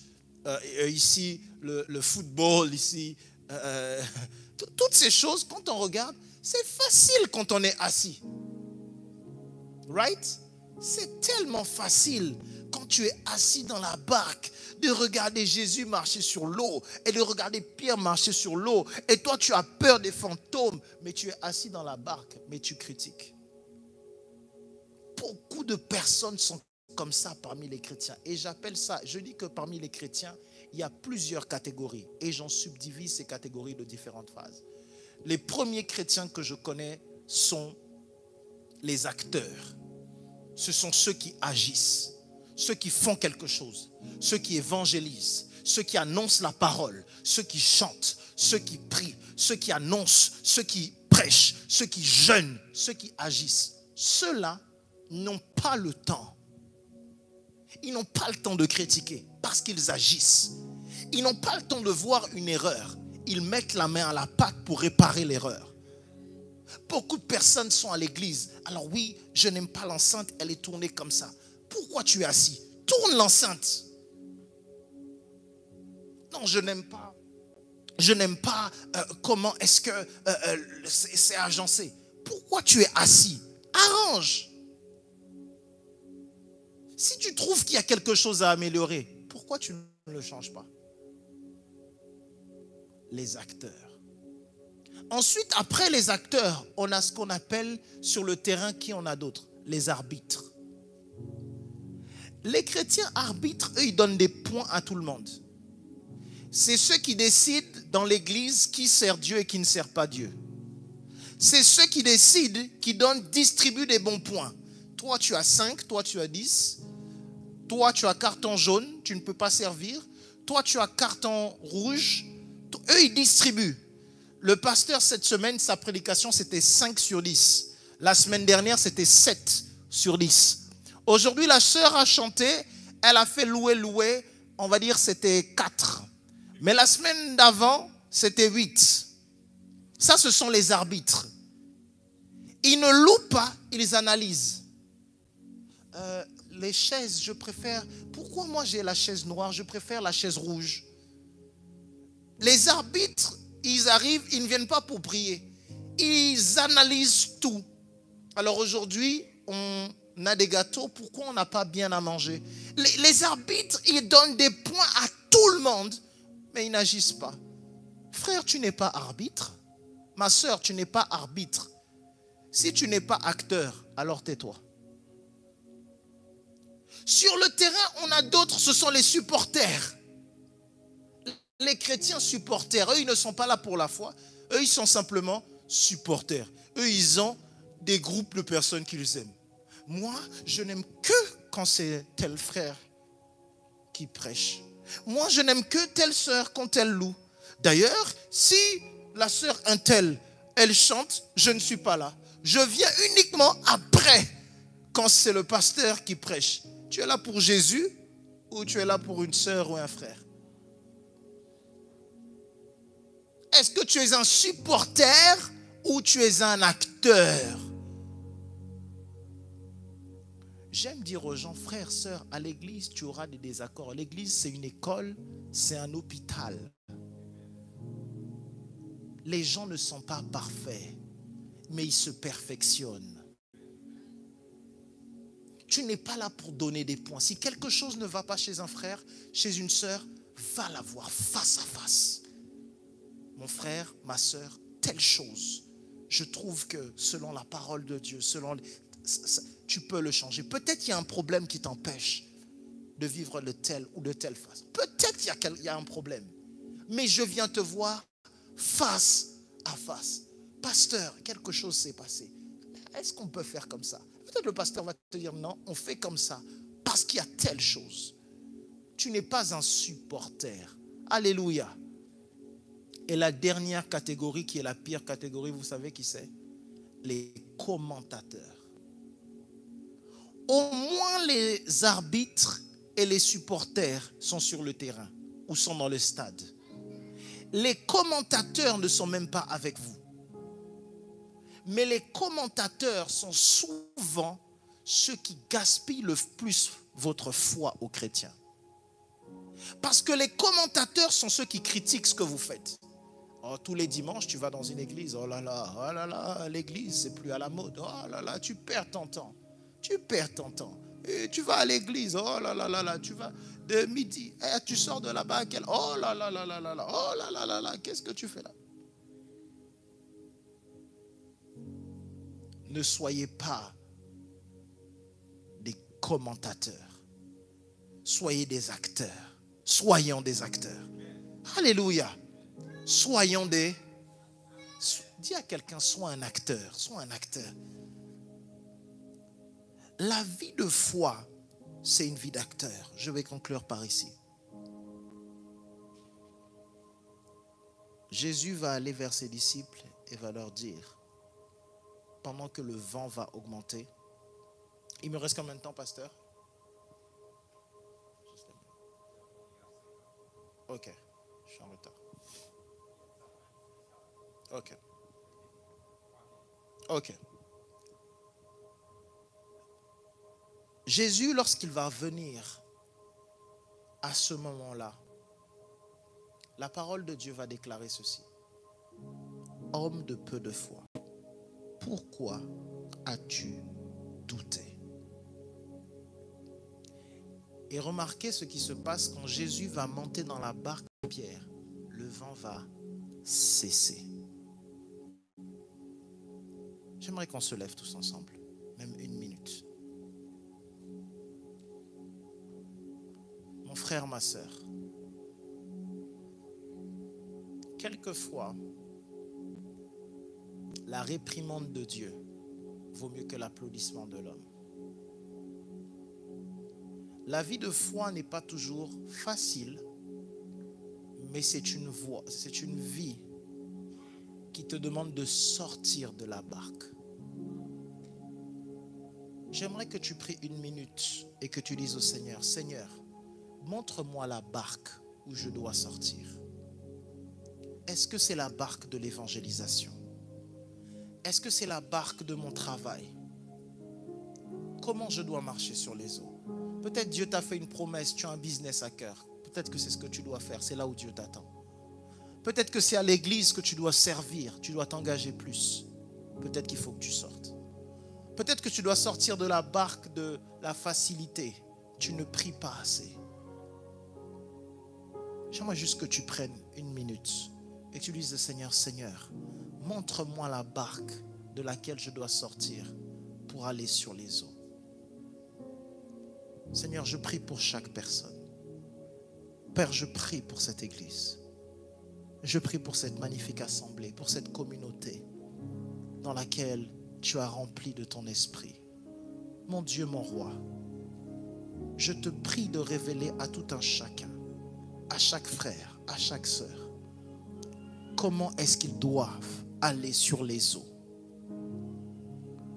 ici, le football, ici, toutes ces choses, quand on regarde, c'est facile quand on est assis. Right? C'est tellement facile quand tu es assis dans la barque de regarder Jésus marcher sur l'eau et de regarder Pierre marcher sur l'eau. Et toi, tu as peur des fantômes, mais tu es assis dans la barque, mais tu critiques. Beaucoup de personnes sont comme ça parmi les chrétiens. Et j'appelle ça, je dis que parmi les chrétiens, il y a plusieurs catégories. Et j'en subdivise ces catégories de différentes phases. Les premiers chrétiens que je connais sont les acteurs. Ce sont ceux qui agissent, ceux qui font quelque chose, ceux qui évangélisent, ceux qui annoncent la parole, ceux qui chantent, ceux qui prient, ceux qui annoncent, ceux qui prêchent, ceux qui jeûnent, ceux qui agissent. Ceux-là n'ont pas le temps. Ils n'ont pas le temps de critiquer parce qu'ils agissent. Ils n'ont pas le temps de voir une erreur. Ils mettent la main à la pâte pour réparer l'erreur. Beaucoup de personnes sont à l'église. Alors oui, je n'aime pas l'enceinte, elle est tournée comme ça. Pourquoi tu es assis? Tourne l'enceinte. Non, je n'aime pas. Je n'aime pas comment est-ce que c'est agencé. Pourquoi tu es assis? Arrange. Si tu trouves qu'il y a quelque chose à améliorer, pourquoi tu ne le changes pas? Les acteurs. Ensuite, après les acteurs, on a ce qu'on appelle sur le terrain, qui en a d'autres? Les arbitres. Les chrétiens arbitres, eux, ils donnent des points à tout le monde. C'est ceux qui décident dans l'église qui sert Dieu et qui ne sert pas Dieu. C'est ceux qui décident, qui distribuent des bons points. Toi, tu as 5, toi, tu as 10. Toi, tu as carton jaune, tu ne peux pas servir. Toi, tu as carton rouge. Eux, ils distribuent. Le pasteur, cette semaine, sa prédication, c'était 5 sur 10. La semaine dernière, c'était 7 sur 10. Aujourd'hui, la sœur a chanté, elle a fait louer, on va dire c'était 4. Mais la semaine d'avant, c'était 8. Ça, ce sont les arbitres. Ils ne louent pas, ils analysent. Les chaises, je préfère... Pourquoi moi j'ai la chaise noire? Je préfère la chaise rouge. Les arbitres, ils arrivent, ils ne viennent pas pour prier. Ils analysent tout. Alors aujourd'hui, on a des gâteaux. Pourquoi on n'a pas bien à manger? Les arbitres, ils donnent des points à tout tout le monde, mais ils n'agissent pas. Frère, tu n'es pas arbitre. Ma sœur, tu n'es pas arbitre. Si tu n'es pas acteur, alors tais-toi. Sur le terrain, on a d'autres, ce sont les supporters. Les chrétiens supporters, eux, ils ne sont pas là pour la foi. Eux, ils sont simplement supporters. Eux, ils ont des groupes de personnes qu'ils aiment. Moi, je n'aime que quand c'est tel frère qui prêche. Moi, je n'aime que telle sœur quand elle loue. D'ailleurs, si la sœur un tel, elle chante, je ne suis pas là. Je viens uniquement après, quand c'est le pasteur qui prêche. Tu es là pour Jésus ou tu es là pour une sœur ou un frère? Est-ce que tu es un supporter ou tu es un acteur? J'aime dire aux gens, frères, sœurs, à l'église, tu auras des désaccords. L'église, c'est une école, c'est un hôpital. Les gens ne sont pas parfaits, mais ils se perfectionnent. Tu n'es pas là pour donner des points. Si quelque chose ne va pas chez un frère, chez une sœur, va la voir face à face. Mon frère, ma sœur, telle chose. Je trouve que selon la parole de Dieu, tu peux le changer. Peut-être qu'il y a un problème qui t'empêche de vivre de telle ou de telle façon. Peut-être qu'il y a un problème. Mais je viens te voir face à face. Pasteur, quelque chose s'est passé. Est-ce qu'on peut faire comme ça? Peut-être le pasteur va te dire non, on fait comme ça parce qu'il y a telle chose. Tu n'es pas un supporter. Alléluia. Et la dernière catégorie qui est la pire catégorie, vous savez qui c'est? Les commentateurs. Au moins les arbitres et les supporters sont sur le terrain ou sont dans le stade. Les commentateurs ne sont même pas avec vous. Mais les commentateurs sont souvent ceux qui gaspillent le plus votre foi aux chrétiens. Parce que les commentateurs sont ceux qui critiquent ce que vous faites. Oh, tous les dimanches, tu vas dans une église. Oh là là, l'église, c'est plus à la mode. Oh là là, tu perds ton temps. Tu perds ton temps. Et tu vas à l'église. Oh là là, tu vas de midi. Et tu sors de là-bas. Oh là là, oh là là, qu'est-ce que tu fais là? Ne soyez pas des commentateurs. Soyez des acteurs. Soyons des acteurs. Alléluia. Soyons des... Dis à quelqu'un, sois un acteur. Sois un acteur. La vie de foi, c'est une vie d'acteur. Je vais conclure par ici. Jésus va aller vers ses disciples et va leur dire, pendant que le vent va augmenter. Il me reste combien de temps, pasteur? Ok, je suis en retard. Ok. Jésus, lorsqu'il va venir à ce moment-là, la parole de Dieu va déclarer ceci. Homme de peu de foi, pourquoi as-tu douté? Et remarquez ce qui se passe quand Jésus va monter dans la barque de Pierre. Le vent va cesser. J'aimerais qu'on se lève tous ensemble, même une minute. Mon frère, ma sœur, quelquefois, la réprimande de Dieu vaut mieux que l'applaudissement de l'homme. La vie de foi n'est pas toujours facile, mais c'est une vie qui te demande de sortir de la barque. J'aimerais que tu pries une minute et que tu dises au Seigneur, Seigneur, montre-moi la barque où je dois sortir. Est-ce que c'est la barque de l'évangélisation? Est-ce que c'est la barque de mon travail? Comment je dois marcher sur les eaux? Peut-être Dieu t'a fait une promesse, tu as un business à cœur. Peut-être que c'est ce que tu dois faire, c'est là où Dieu t'attend. Peut-être que c'est à l'église que tu dois servir, tu dois t'engager plus. Peut-être qu'il faut que tu sortes. Peut-être que tu dois sortir de la barque de la facilité. Tu ne pries pas assez. J'aimerais juste que tu prennes une minute et que tu dises au Seigneur, Seigneur, montre-moi la barque de laquelle je dois sortir pour aller sur les eaux. Seigneur, je prie pour chaque personne. Père, je prie pour cette église. Je prie pour cette magnifique assemblée, pour cette communauté dans laquelle tu as rempli de ton esprit. Mon Dieu, mon roi, je te prie de révéler à tout un chacun, à chaque frère, à chaque sœur, comment est-ce qu'ils doivent aller sur les eaux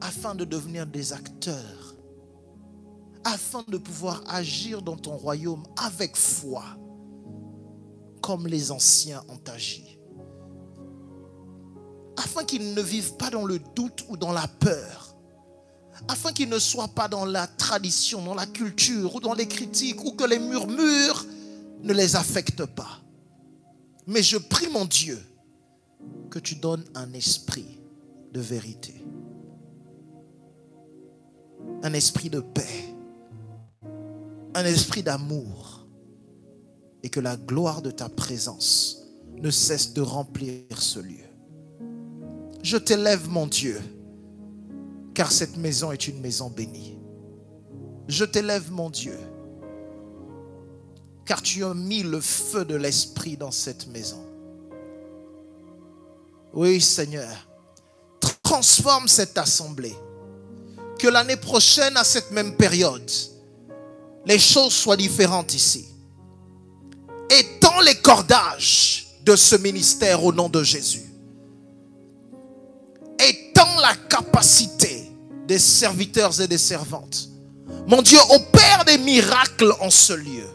afin de devenir des acteurs, afin de pouvoir agir dans ton royaume avec foi, comme les anciens ont agi, afin qu'ils ne vivent pas dans le doute ou dans la peur, afin qu'ils ne soient pas dans la tradition, dans la culture ou dans les critiques, ou que les murmures ne les affectent pas. Mais je prie, mon Dieu, que tu donnes un esprit de vérité, un esprit de paix, un esprit d'amour, et que la gloire de ta présence ne cesse de remplir ce lieu. Je t'élève, mon Dieu, car cette maison est une maison bénie. Je t'élève, mon Dieu, car tu as mis le feu de l'esprit dans cette maison. Oui, Seigneur, transforme cette assemblée. Que l'année prochaine, à cette même période, les choses soient différentes ici. Étends les cordages de ce ministère au nom de Jésus. Étends la capacité des serviteurs et des servantes. Mon Dieu, opère des miracles en ce lieu.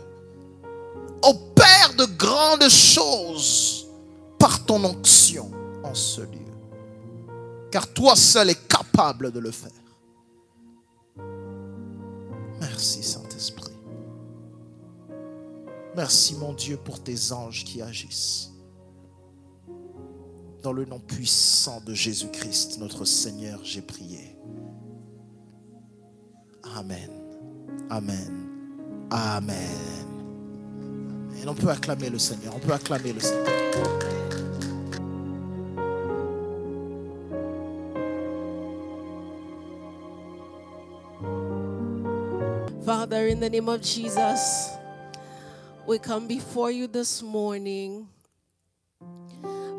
Opère de grandes choses par ton onction en ce lieu. Car toi seul es capable de le faire. Merci Saint-Esprit. Merci mon Dieu pour tes anges qui agissent. Dans le nom puissant de Jésus-Christ, notre Seigneur, j'ai prié. Amen. Amen. Amen. Et on peut acclamer le Seigneur. On peut acclamer le Seigneur. Father, in the name of Jesus, we come before you this morning.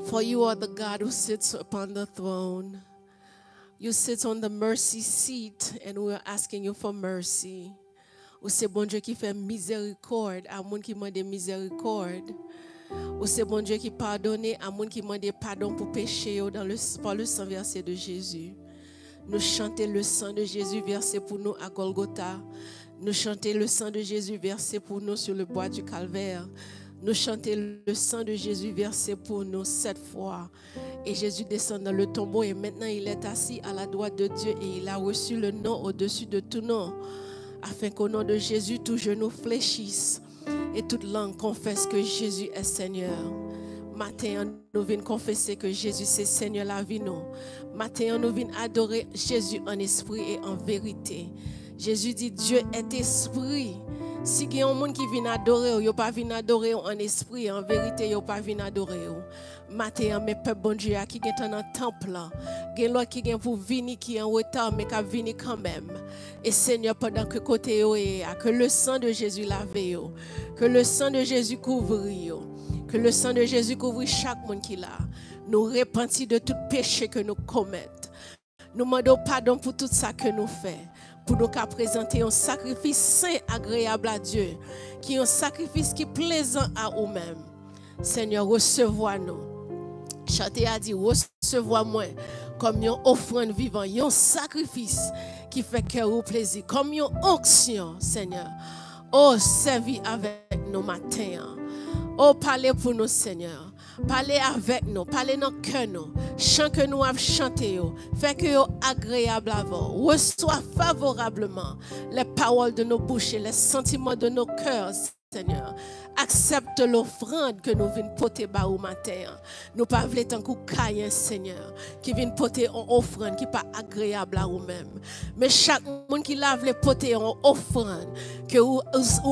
For you are the God who sits upon the throne. You sit on the mercy seat, and we are asking you for mercy. Ou c'est bon Dieu qui fait miséricorde à moun qui demande miséricorde. Ou c'est bon Dieu qui pardonne à moun qui demande pardon pour péché par le sang versé de Jésus. Nous chantons le sang de Jésus versé pour nous à Golgotha. Nous chantons le sang de Jésus versé pour nous sur le bois du Calvaire. Nous chantons le sang de Jésus versé pour nous 7 fois. Et Jésus descend dans le tombeau et maintenant il est assis à la droite de Dieu et il a reçu le nom au-dessus de tout nom. Afin qu'au nom de Jésus, tout genou fléchisse et toute langue confesse que Jésus est Seigneur. Matin, nous venons confesser que Jésus c'est Seigneur la vie nous. Matin, nous venons adorer Jésus en esprit et en vérité. Jésus dit Dieu est esprit. Si il y a un monde qui vient adorer, il n'y a pas vient adorer en esprit, en vérité, il n'y a pas vient adorer. Matin, mes peuples bon Dieu qui est dans le temple, il y a l'autre qui vient pour venir qui est en retard, mais qui vient quand même. Et Seigneur, pendant que côté que le sang de Jésus lave, que le sang de Jésus couvre, que le sang de Jésus couvre chaque monde qui l'a. Nous repentis de tout péché que nous commettons. Nous demandons pardon pour tout ça que nous faisons. Pour nous présenter un sacrifice saint, agréable à Dieu, qui est un sacrifice qui est plaisant à nous-mêmes. Seigneur, recevoir-nous. Chanter a dit, recevoir-moi comme une offrande vivante, un sacrifice qui fait cœur au plaisir, comme une onction, Seigneur. Oh, servis avec nous matin. Oh, parlez pour nous, Seigneur. Parlez avec nous, parlez dans le cœur nous. Chant que nous avons chanté, fait que nous agréable avant. Reçois favorablement les paroles de nos bouches et les sentiments de nos cœurs. Seigneur. Accepte l'offrande que nous venons porter bas au matin. Nous pas voulons tant que Caïn, Seigneur, qui vient porter une offrande qui n'est pas agréable à vous-même. Mais chaque monde qui l'a voulu porter une offrande que vous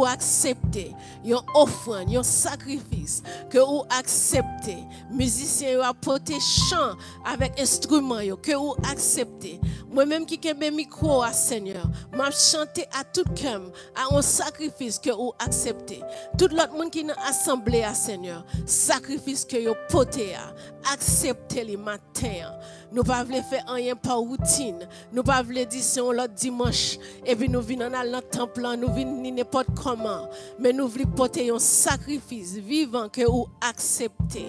acceptez, une offrande, un sacrifice que vous acceptez. Musiciens ont porté chant avec instrument que vous acceptez. Moi-même qui ai un micro à Seigneur, m'a chanté à tout cœur à un sacrifice que vous acceptez. Tout l'autre monde qui est assemblé à Seigneur, sacrifice que vous portez à accepter les matins. Nous ne pouvons pas faire rien par routine. Nous ne pouvons pas dire si on l'autre dimanche et puis nous venons dans le temple, nous venons n'importe comment. Mais nous voulons porter un sacrifice vivant que vous acceptez.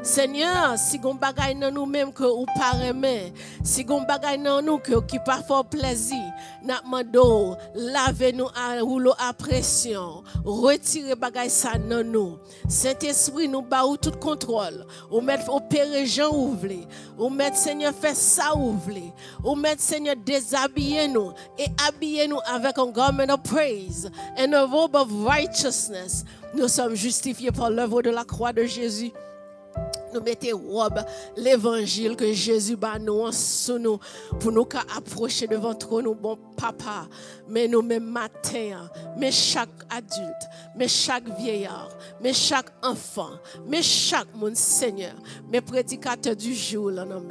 Seigneur, si vous avez dans nous-mêmes que vous parlez, si vous avez dans nous qui pas fort plaisir, nous demandons, lavez-nous à rouleau à pression, retirez bagay ça dans nous. Saint-Esprit, nous baou tout contrôle. Ou mettre opérer Jean ou voulez. Ou mettre Seigneur fait ça ou voulez. Ou mettre Seigneur déshabiller nous et habiller nous avec un garment of praise and a robe of righteousness. Nous sommes justifiés par l'œuvre de la croix de Jésus. Nous mettons robe l'évangile que Jésus bat nous sous nous pour nous approcher devant trop nous bon papa. Mais nous même matin, mais chaque adulte, mais chaque vieillard, mais chaque enfant, mais chaque monde Seigneur, mes prédicateurs du jour là non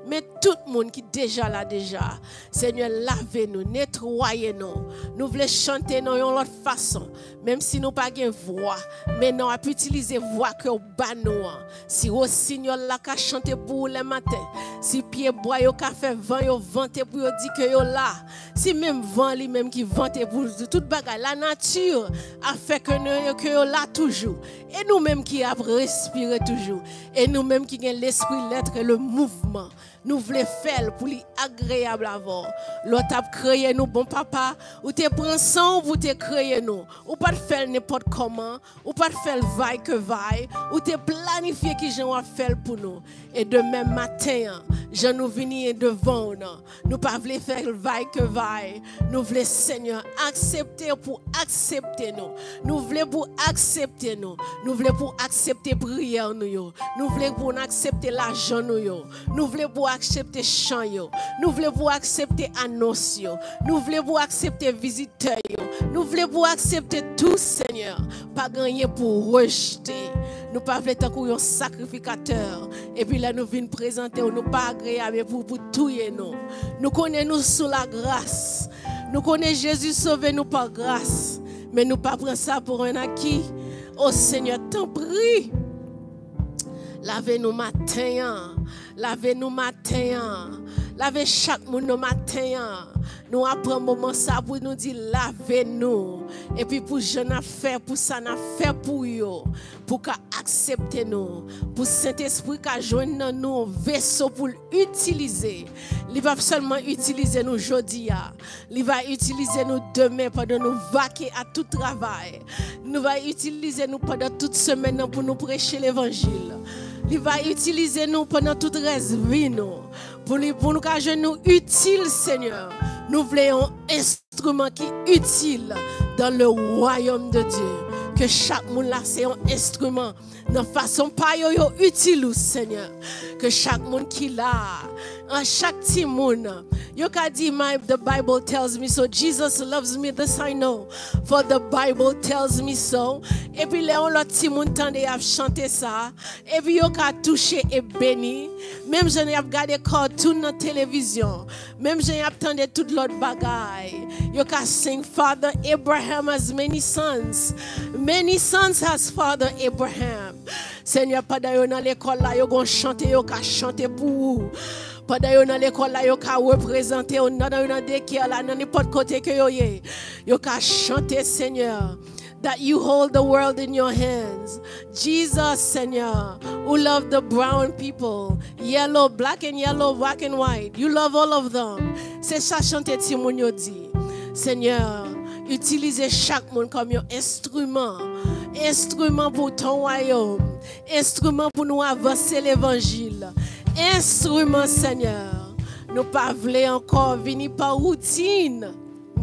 mais tout le monde qui déjà là déjà. Seigneur, lavez-nous, nettoyez-nous. Nous voulons chanter dans une autre façon, même si nous pas de voix, mais nous avons utiliser voix que bat nous. Si au Seigneur la ka chanter pour le matin, si pied bois yo ka fait vent yo vanter pour yo dire que yo là, si même vent lui même qui vanter pour toute bagaille, la nature a fait que yo là toujours. Et nous même qui a respiré toujours, et nous même qui gagne l'esprit, l'être et le mouvement. Nous voulons faire pour lui agréable avant. L'autre a créé nous, bon papa, ou te prend sang, ou te créé nous. Ou pas faire n'importe comment, ou pas faire vaille que vaille, ou te planifier qui j'en vais faire pour nous. Et demain matin, je nous venir devant nous. Nous pas voulons faire vaille que vaille. Nous voulons, Seigneur, accepter pour accepter nous. Nous voulons pour accepter nous. Nous voulons pour accepter prière nous. Nous voulons pour accepter l'argent nous. Nous voulons pour accepter chant yo. Nous voulons pour accepter annonce yo. Nous voulons pour accepter visiteurs yo. Nous voulons pour accepter tout Seigneur. Pas gagner pour rejeter. Nous pas voulons tant qu'on un sacrificateur. Et puis là nous venons présenter nous pas agréable pour tuer nous. Nous connaissons nous sous la grâce. Nous connaissons Jésus sauver nous par grâce. Mais nous pas prendre ça pour un acquis. Oh Seigneur, t'en prie. Lavez-nous matin. Lavez-nous matin. Lavez chaque monde au matin. Nous apprenons un moment ça pour nous dire lavez-nous. Et puis pour je n'ai fait pour ça n'a fait pour yo. Pour qu'accepter nous. Pour Saint-Esprit qu'a joindre nous vaisseau pour l'utiliser. Il va seulement utiliser nous aujourd'hui. Il va utiliser nous demain pendant nous vaquer à tout travail. Il va utiliser nous pendant toute semaine pour nous prêcher l'évangile. Il va utiliser nous pendant toute reste vie nous. Pour nous cacher nous utile Seigneur. Nous voulons un instrument qui est utile dans le royaume de Dieu. Que chaque monde là c'est un instrument de façon pas yo utile Seigneur. Que chaque monde qui là, en chaque petit monde, you can dit the Bible tells me so. Jesus loves me, this I know, for the Bible tells me so. Et puis là on l'autre petit monde tande à chanter ça. Et puis yo ka touché et béni. Même je n'ai pas regardé cartoon dans télévision. Même je n'ai pas entendu toute l'autre bagaille. You can sing Father Abraham has many sons. Many sons has Father Abraham. Seigneur, pendant que dans l'école là, yo gon chanter, yo ka chanter pour vous. Pendant que dans l'école là, yo ka représenter, on dans décor là, dans n'importe côté que yo yé. Yo ka chanter Seigneur. That you hold the world in your hands. Jesus, Seigneur, who love the brown people, yellow, black and yellow, black and white. You love all of them. C'est ça chanter Timon yo dit. Seigneur, utilisez chaque monde comme un instrument. Instrument pour ton royaume. Instrument pour nous avancer l'évangile. Instrument, Seigneur. Nous pas voulons encore venir par routine.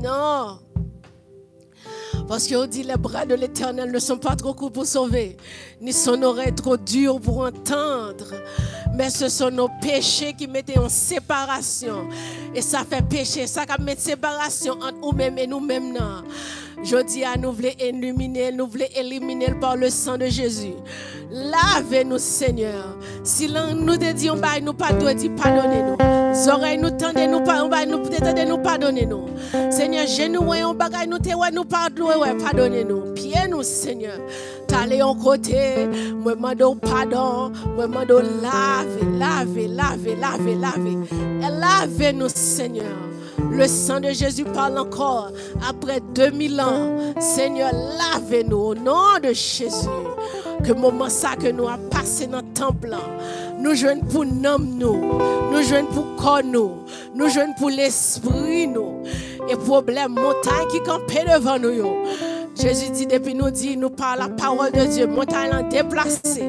Non. Parce qu'on dit les bras de l'Éternel ne sont pas trop courts pour sauver, ni son oreille trop dure pour entendre. Mais ce sont nos péchés qui mettent en séparation. Et ça fait péché, ça qui met séparation entre nous-mêmes et nous-mêmes. Je dis à nous, voulons illuminer, nous voulons éliminer par le sang de Jésus. Lavez-nous, Seigneur. Si nous te disons, nous pardonnez, dis pardonnez-nous. Les oreilles nous tendez, nous pardonnez-nous. Seigneur, genoux, on bagaille, nous pardonnez-nous. Pieds-nous, Seigneur. T'allez en côté, moi demande pardon, moi demande lavez-nous, Seigneur. Le sang de Jésus parle encore après 2000 ans. Seigneur, lavez-nous au nom de Jésus. Que moment ça que nous avons passé dans le temple, nous jouons pour nous jouons pour corps nous jouons pour l'esprit nous. Et problème montagne qui campait devant nous. Jésus dit depuis nous dit nous par la parole de Dieu montagne l'a déplacé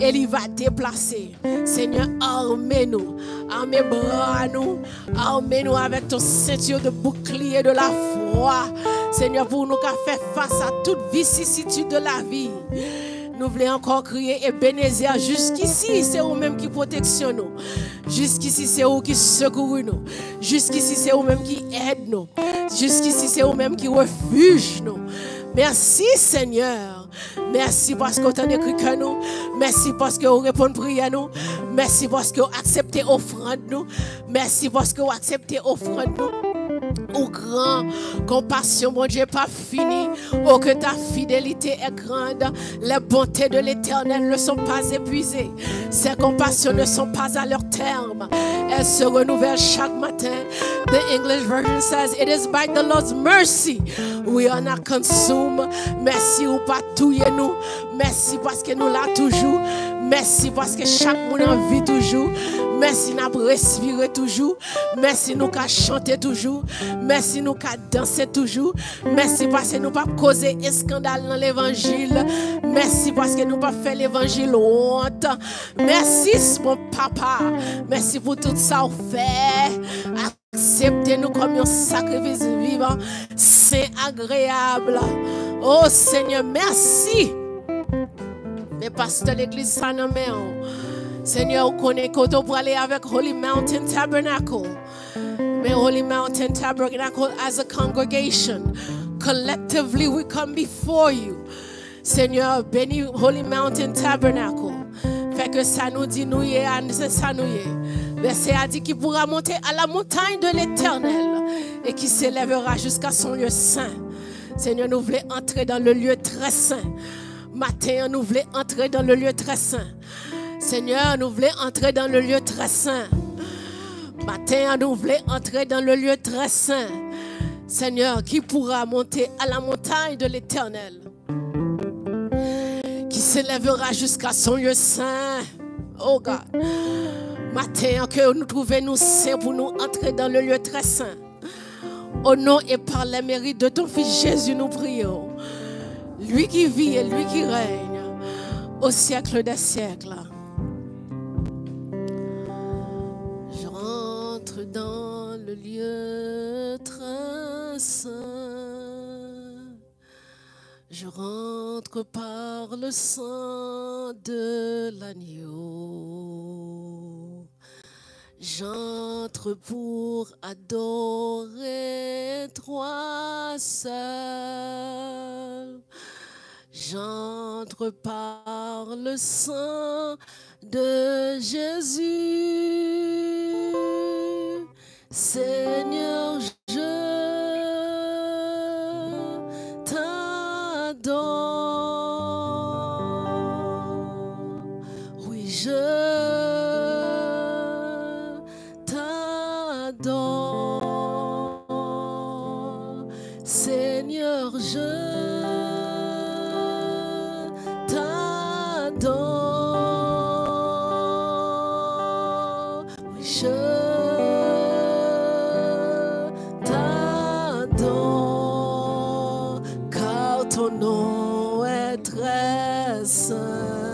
et il va déplacer. Seigneur, armez-nous, armez bras nous, armez-nous avec ton ceinture de bouclier de la foi. Seigneur, pour nous faire face à toute vicissitude de la vie. Nous voulons encore crier et bénézer. Jusqu'ici, c'est vous-même qui protectionne nous. Jusqu'ici, c'est vous qui secourent nous. Jusqu'ici, c'est vous-même qui aide nous. Jusqu'ici, c'est vous-même qui refuge nous. Merci, Seigneur. Merci parce que vous avez écrit que nous. Merci parce que vous répondez prière nous. Merci parce que vous acceptez offrande nous. Merci parce que vous acceptez offrande nous. Ô grand compassion, mon Dieu, pas fini. Oh, que ta fidélité est grande. Les bontés de l'Éternel ne sont pas épuisées. Ses compassions ne sont pas à leur terme. Elles se renouvellent chaque matin. The English version says, it is by the Lord's mercy we are not consumed. Merci ou pas touiller nous. Merci parce que nous là toujours. Merci parce que chaque monde en vit toujours. Merci nous respirer toujours. Merci nous qu'à chanter toujours. Merci nous qu'à danser toujours. Merci parce que nous pas causer un scandale dans l'évangile. Merci parce que nous pas faire l'évangile honte. Merci mon papa. Merci pour tout ça au fait. Acceptez-nous comme un sacrifice vivant, saint, agréable. Oh Seigneur, merci. Mais pasteur l'église ça non mais Seigneur, on connaît qu'on doit aller avec Holy Mountain Tabernacle. Mais Holy Mountain Tabernacle as a congregation, collectively we come before you. Seigneur, bénis Holy Mountain Tabernacle. Fait que ça nous dit nous y est, ça nous y est. Verset a dit qu'il pourra monter à la montagne de l'Éternel et qui s'élèvera jusqu'à son lieu saint. Seigneur, nous voulons entrer dans le lieu très saint. Matin, nous voulons entrer dans le lieu très saint. Seigneur, nous voulons entrer dans le lieu très saint. Matin, nous voulons entrer dans le lieu très saint. Seigneur, qui pourra monter à la montagne de l'Éternel, qui s'élèvera jusqu'à son lieu saint. Oh God. Matin, que nous trouvions nous saints pour nous entrer dans le lieu très saint. Au nom et par les mérites de ton Fils Jésus, nous prions. Lui qui vit et lui qui règne au siècle des siècles. Je rentre dans le lieu très saint. Je rentre par le sang de l'agneau. J'entre pour adorer toi seul. J'entre par le sang de Jésus. Seigneur, je t'adore. Oui, je t'adore. Seigneur, je t'adore, car ton nom est très saint.